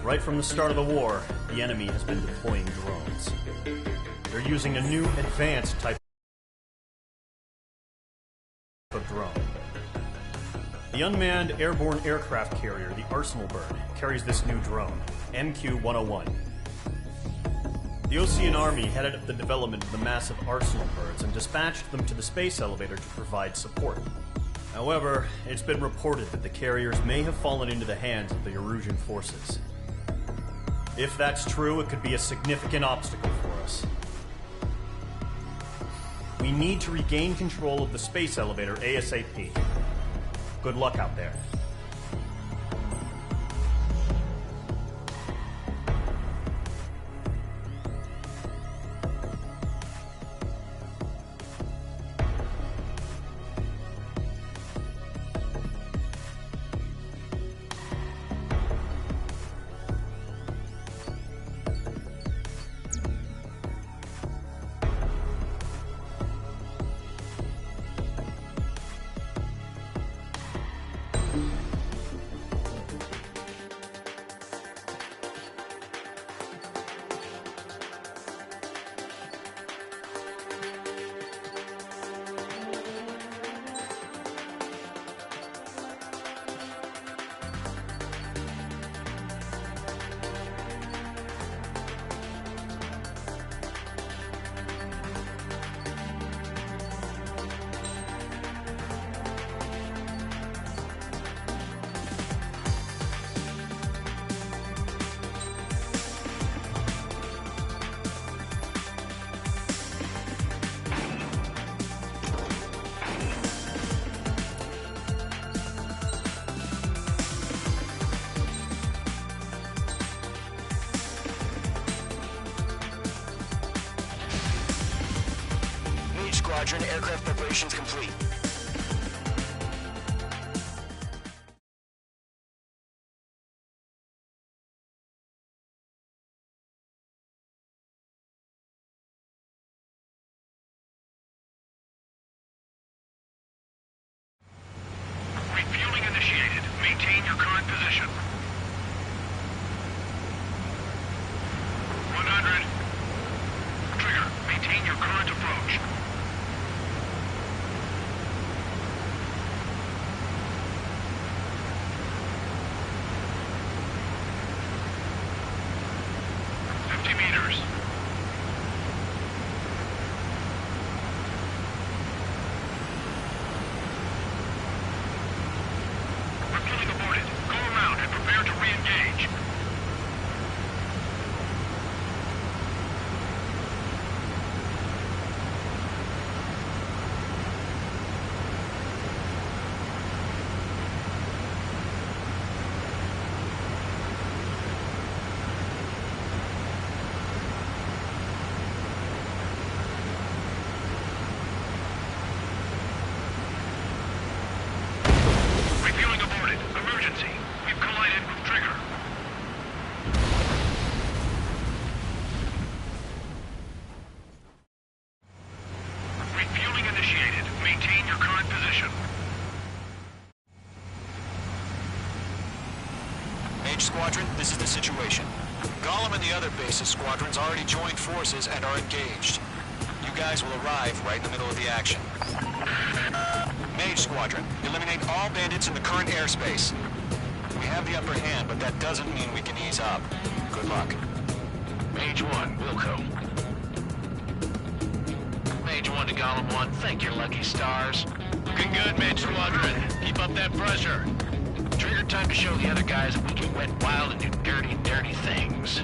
Right from the start of the war, the enemy has been deploying drones. They're using a new advanced type of drone. The unmanned airborne aircraft carrier, the Arsenal Bird, carries this new drone, MQ-101. The Osean Army headed up the development of the massive Arsenal Birds and dispatched them to the space elevator to provide support. However, it's been reported that the carriers may have fallen into the hands of the Erusian forces. If that's true, it could be a significant obstacle for us. We need to regain control of the space elevator ASAP. Good luck out there. Squadron, aircraft preparations complete. Maintain your current position. Mage Squadron, this is the situation. Gollum and the other base's squadrons already joined forces and are engaged. You guys will arrive right in the middle of the action. Mage Squadron, eliminate all bandits in the current airspace. We have the upper hand, but that doesn't mean we can ease up. Good luck. Mage 1, Wilco. Mage 1 to Gollum 1, thank your lucky stars. Looking good, Mage Squadron. Keep up that pressure. Trigger time to show the other guys that we can wet wild and do dirty, dirty things.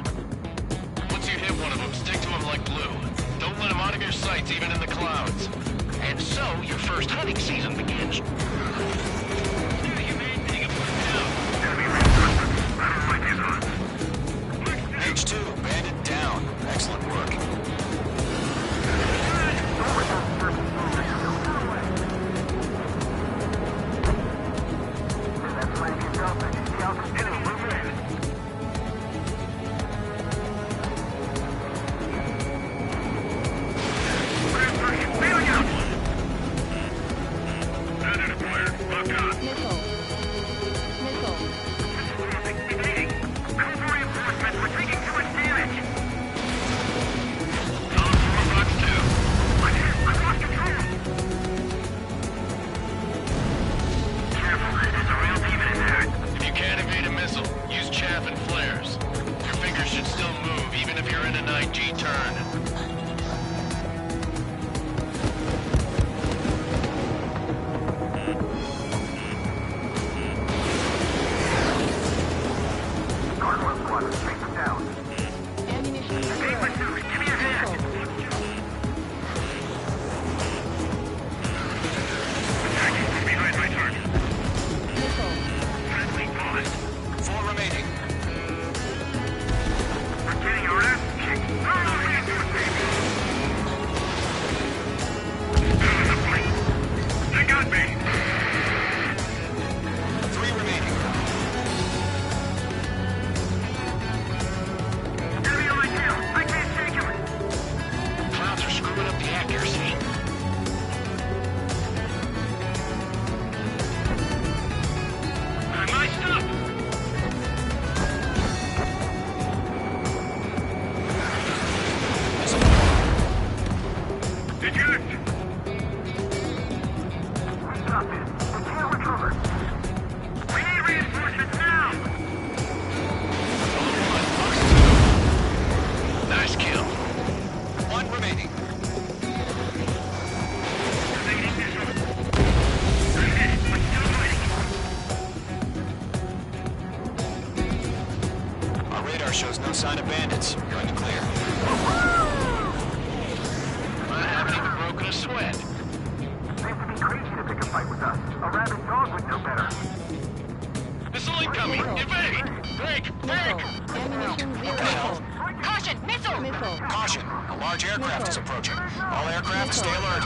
Once you hit one of them, stick to them like glue. Don't let them out of your sights, even in the clouds. And so, your first hunting season begins. Mage 2, bandit down. Excellent work. Shows no sign of bandits. You're in the clear. I haven't even broken a sweat. Seems to be crazy to pick a fight with us. A rabid dog would know better. Missile incoming! Evade! Break! Break! Caution! Missile! Caution! A large aircraft is approaching. All aircraft, stay alert.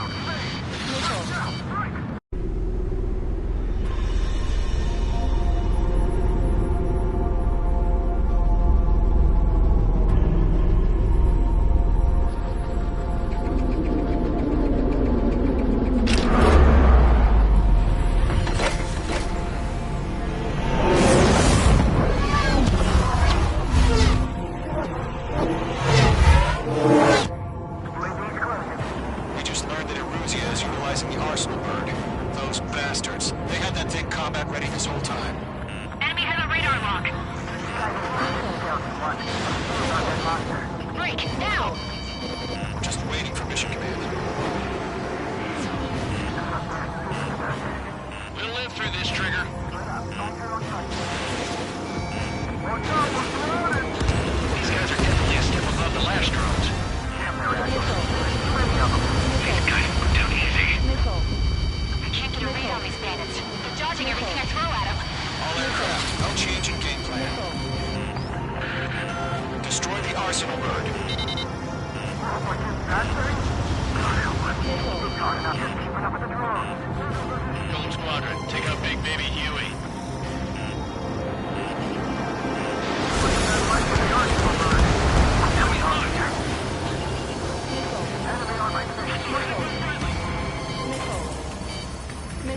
Destroy the arsenal bird.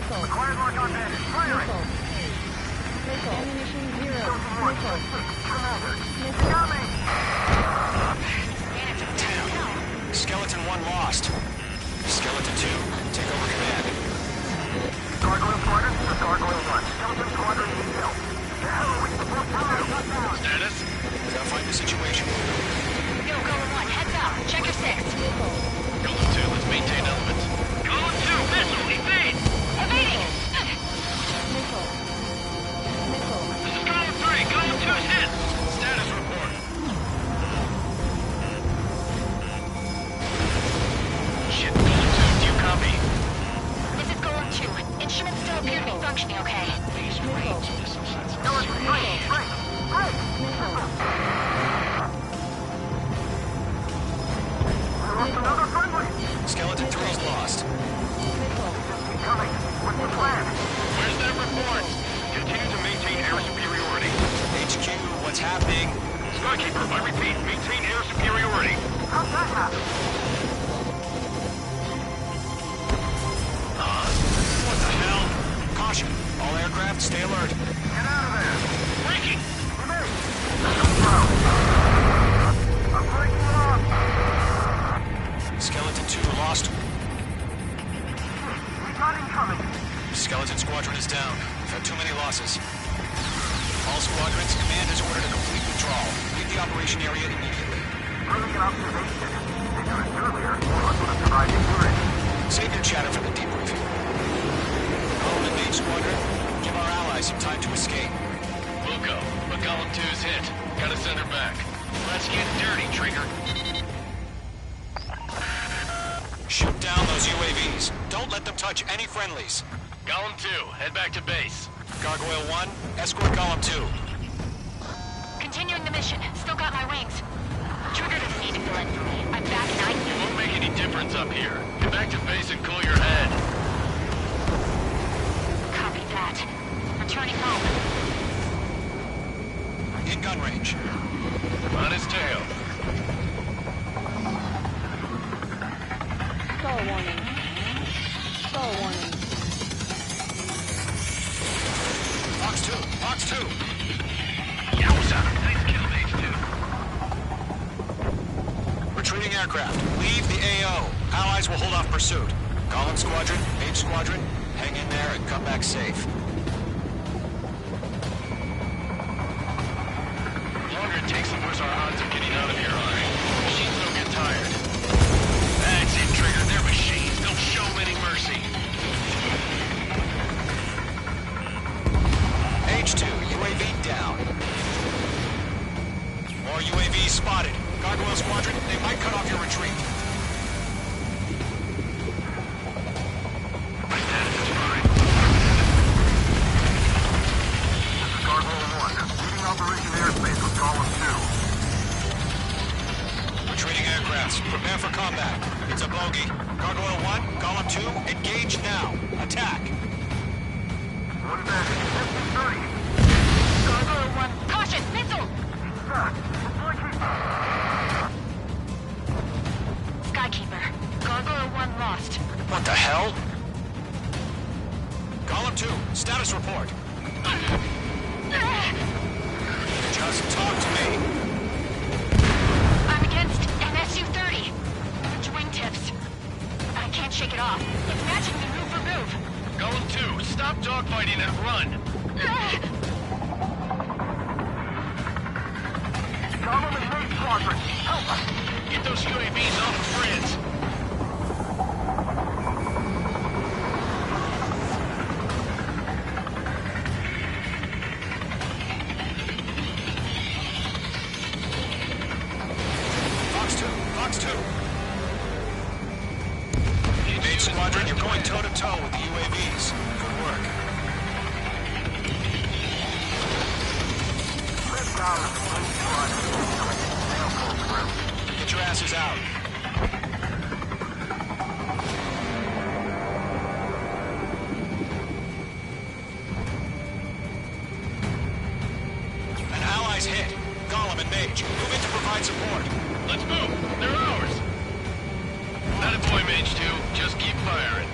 Acquired mark on bandit. Firing. Missile. Ammunition 0. Missile. Commander. Incoming. Damn. Skeleton 1 lost. Skeleton 2, take over command. Gargoyle Squadron, this is Gargoyle 1. Skeleton Squadron detail. The hell are we supposed to do? Status? We gotta find the situation. Yo, Golem 1, heads up. Check your 6. Golem 2, let's maintain elements. Golem 2, missile, evade! Evading! Missile. Missile. This is Golem 3, Golem 2's hit! Status report. Shit, Golem 2, do you copy? This is Golem 2. Instruments still appear to be functioning okay. These range missiles, that's Another friendly! Skeleton 3's lost. Incoming. What's the plan? Where's that report? Continue to maintain air superiority. HQ, what's happening? Skykeeper, I repeat, maintain air superiority. How'd that happen? What the hell? Caution, all aircraft stay alert. Get out of there! Breaking! Remain! I'm breaking off! Skeleton 2 lost. We got incoming! Skeleton Squadron is down. We've had too many losses. All squadrons, command has ordered a complete withdrawal. Leave the operation area immediately. Brilliant observation. They got us earlier. One of us would have survived injury. Save your chatter for the debriefing. Golem and Mage Squadron, give our allies some time to escape. We'll go, but Golem 2's hit. Gotta send her back. Let's get dirty, Trigger. Shoot down those UAVs. Don't let them touch any friendlies. Golem 2, head back to base. Gargoyle 1, escort Golem 2. Continuing the mission. Still got my wings. Trigger doesn't need to fill in for me. I'm back and It won't make any difference up here. Get back to base and cool your head. Copy that. Returning home. In gun range. On his tail. Stall warning. Stall warning. Box 2, Box 2. Yowza! Nice kill, Mage 2. Retreating aircraft. Leave the AO. Allies will hold off pursuit. Golem Squadron, Mage Squadron, hang in there and come back safe. The longer it takes, the worse our odds of getting out of here are. Machines don't get tired. That's it, Trigger. They're machines. Don't show them any mercy. H2, UAV down. More UAVs spotted. Gargoyle Squadron, they might cut off your retreat. My status is fine. This is Gargoyle 1. Leading Operation Airspace with Golem 2. Retreating aircrafts, prepare for combat. It's a bogey. Gargoyle 1, Golem 2, engage now. Attack. One bandit. 50-30. Gargoyle 1. Caution! Missile! Skykeeper. Gargoyle 1 lost. What the hell? Golem 2, status report. Just talk to me. I'm against MSU-30. Orange wingtips. I can't shake it off. It's matching me move for move. Golem 2, stop dogfighting and run. Golem and Mage Squadron, help us! Get those UAVs off of friends. Fox 2, Fox 2. Mage Squadron, you're going toe-to-toe with the UAVs. Good work. Get your asses out. An ally's hit. Golem and Mage, move in to provide support. Let's move. They're ours. Not a boy, Mage 2. Just keep firing.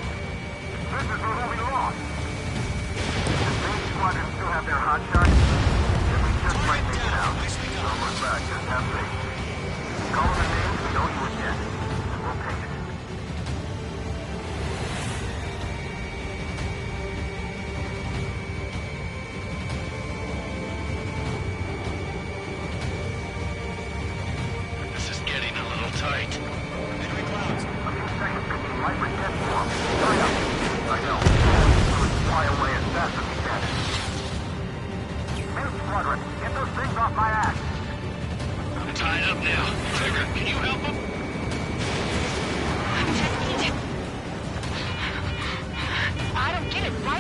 This is where we lost.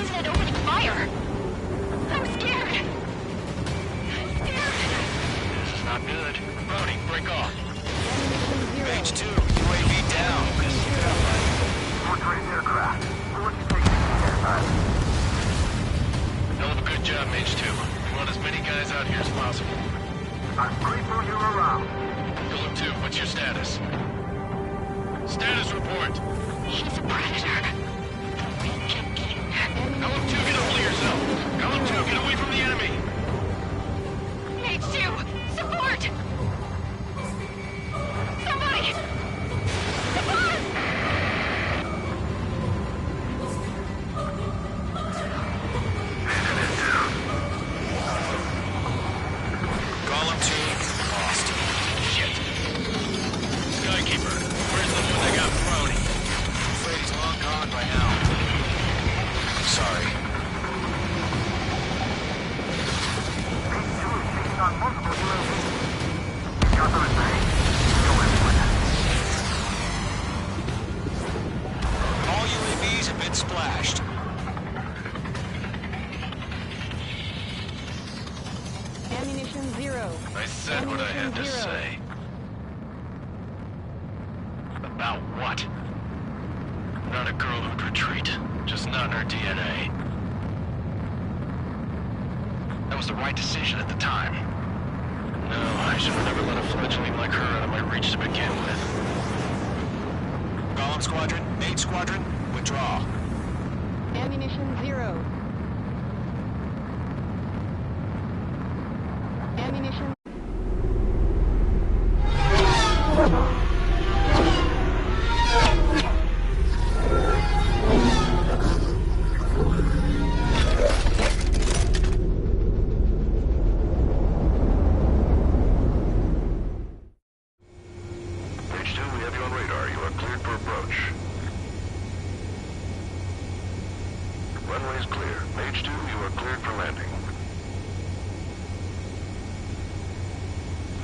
isn't it opening fire? I'm scared. This is not good. Brody, break off. Mage 2, UAV down. Portrait aircraft. We'll let you take it inside. Hell of a good job, Mage 2. We want as many guys out here as possible. I'm grateful you're around. Golem 2, what's your status? Status report. He's a predator. Golem 2, get over yourself. Golem 2, get away from the enemy. H2, support! Somebody! Support! Golem 2, lost. Shit. Skykeeper, where's the one that got Brody? I'm afraid he's long gone by now. Sorry. Taking on multiple UAVs. You're Thursday. Go in. All UAVs have been splashed. Ammunition 0. I said what I had to say. About what? Not a girl who'd retreat. Just not in her DNA. That was the right decision at the time. No, I should have never let a fledgling like her out of my reach to begin with. Golem Squadron, Mage Squadron, withdraw. Ammunition 0. Ammunition. Page 2, we have you on radar. You are cleared for approach. Runway is clear. Page 2, you are cleared for landing.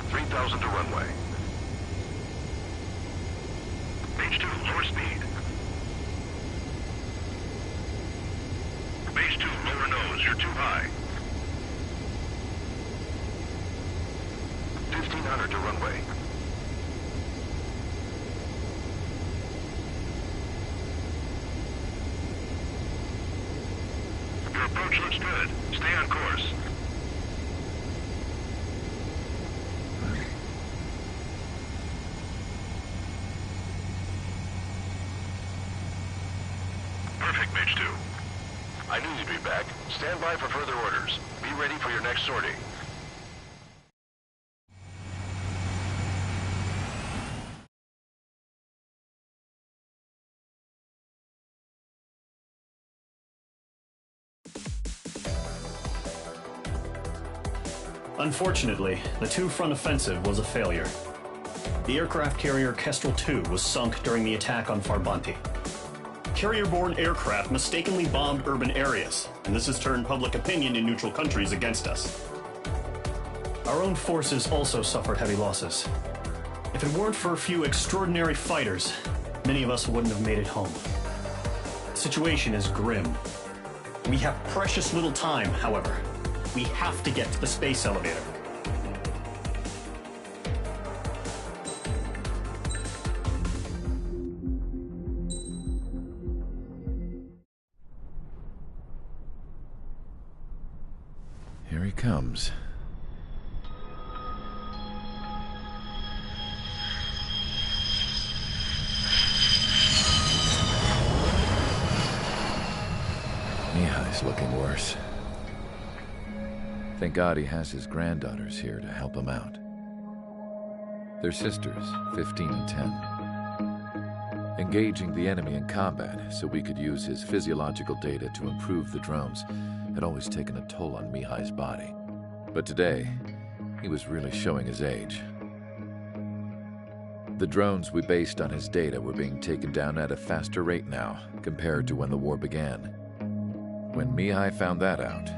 3,000 to runway. Page 2, lower speed. Page 2, lower nose. You're too high. 1,500 to runway. Your approach looks good. Stay on course. Perfect, Mage 2. I knew you'd be back. Stand by for further orders. Be ready for your next sortie. Unfortunately, the two-front offensive was a failure. The aircraft carrier Kestrel II was sunk during the attack on Farbanti. Carrier-borne aircraft mistakenly bombed urban areas, and this has turned public opinion in neutral countries against us. Our own forces also suffered heavy losses. If it weren't for a few extraordinary fighters, many of us wouldn't have made it home. The situation is grim. We have precious little time, however. We have to get to the space elevator. Here he comes. Mihai's looking worse. Thank God he has his granddaughters here to help him out. They're sisters, 15 and 10. Engaging the enemy in combat so we could use his physiological data to improve the drones had always taken a toll on Mihai's body. But today, he was really showing his age. The drones we based on his data were being taken down at a faster rate now compared to when the war began. When Mihai found that out,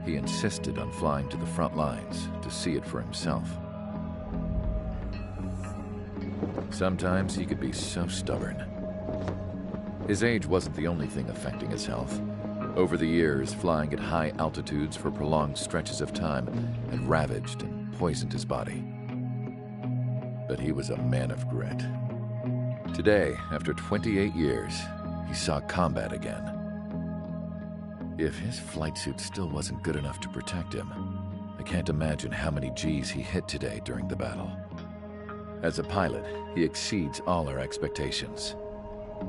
he insisted on flying to the front lines to see it for himself. Sometimes he could be so stubborn. His age wasn't the only thing affecting his health. Over the years, flying at high altitudes for prolonged stretches of time had ravaged and poisoned his body. But he was a man of grit. Today, after 28 years, he saw combat again. If his flight suit still wasn't good enough to protect him, I can't imagine how many G's he hit today during the battle. As a pilot, he exceeds all our expectations.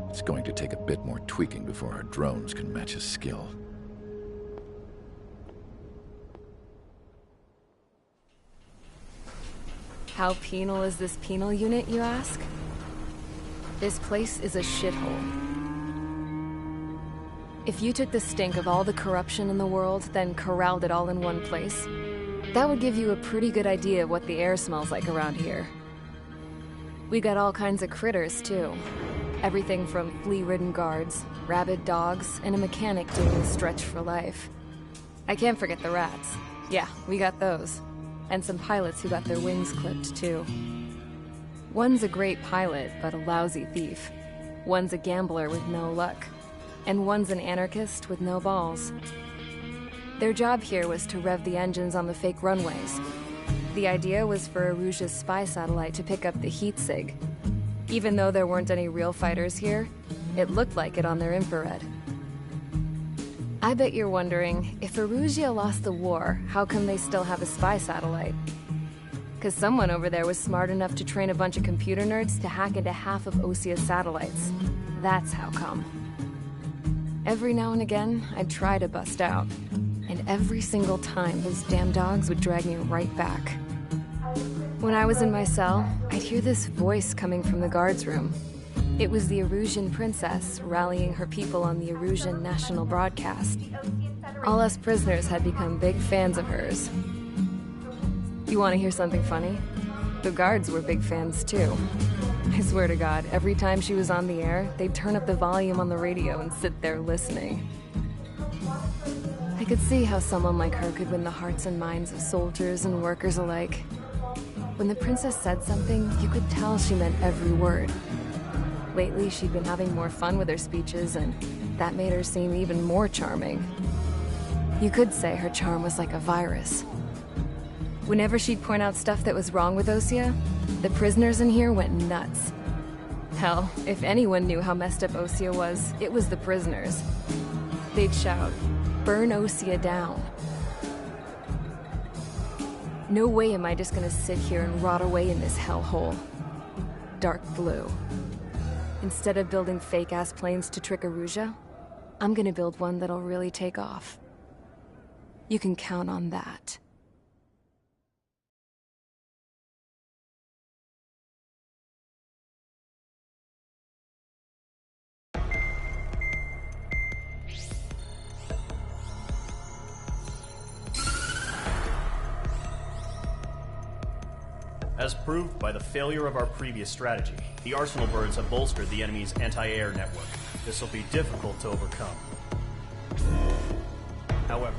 It's going to take a bit more tweaking before our drones can match his skill. How penal is this penal unit, you ask? This place is a shithole. If you took the stink of all the corruption in the world, then corralled it all in one place, that would give you a pretty good idea of what the air smells like around here. We got all kinds of critters, too. Everything from flea-ridden guards, rabid dogs, and a mechanic doing a stretch for life. I can't forget the rats. Yeah, we got those. And some pilots who got their wings clipped, too. One's a great pilot, but a lousy thief. One's a gambler with no luck. And one's an anarchist with no balls. Their job here was to rev the engines on the fake runways. The idea was for Erusia's spy satellite to pick up the heat sig. Even though there weren't any real fighters here, it looked like it on their infrared. I bet you're wondering, if Erusia lost the war, how come they still have a spy satellite? Because someone over there was smart enough to train a bunch of computer nerds to hack into half of Osia's satellites. That's how come. Every now and again, I'd try to bust out. And every single time, those damn dogs would drag me right back. When I was in my cell, I'd hear this voice coming from the guards room. It was the Erusian princess rallying her people on the Erusian national broadcast. All us prisoners had become big fans of hers. You want to hear something funny? The guards were big fans too. I swear to God, every time she was on the air, they'd turn up the volume on the radio and sit there listening. I could see how someone like her could win the hearts and minds of soldiers and workers alike. When the princess said something, you could tell she meant every word. Lately, she'd been having more fun with her speeches, and that made her seem even more charming. You could say her charm was like a virus. Whenever she'd point out stuff that was wrong with Osia, the prisoners in here went nuts. Hell, if anyone knew how messed up Osia was, it was the prisoners. They'd shout, "Burn Osia down." No way am I just gonna sit here and rot away in this hellhole. Dark blue. Instead of building fake-ass planes to trick Erusia, I'm gonna build one that'll really take off. You can count on that. As proved by the failure of our previous strategy, the Arsenal birds have bolstered the enemy's anti-air network. This will be difficult to overcome. However,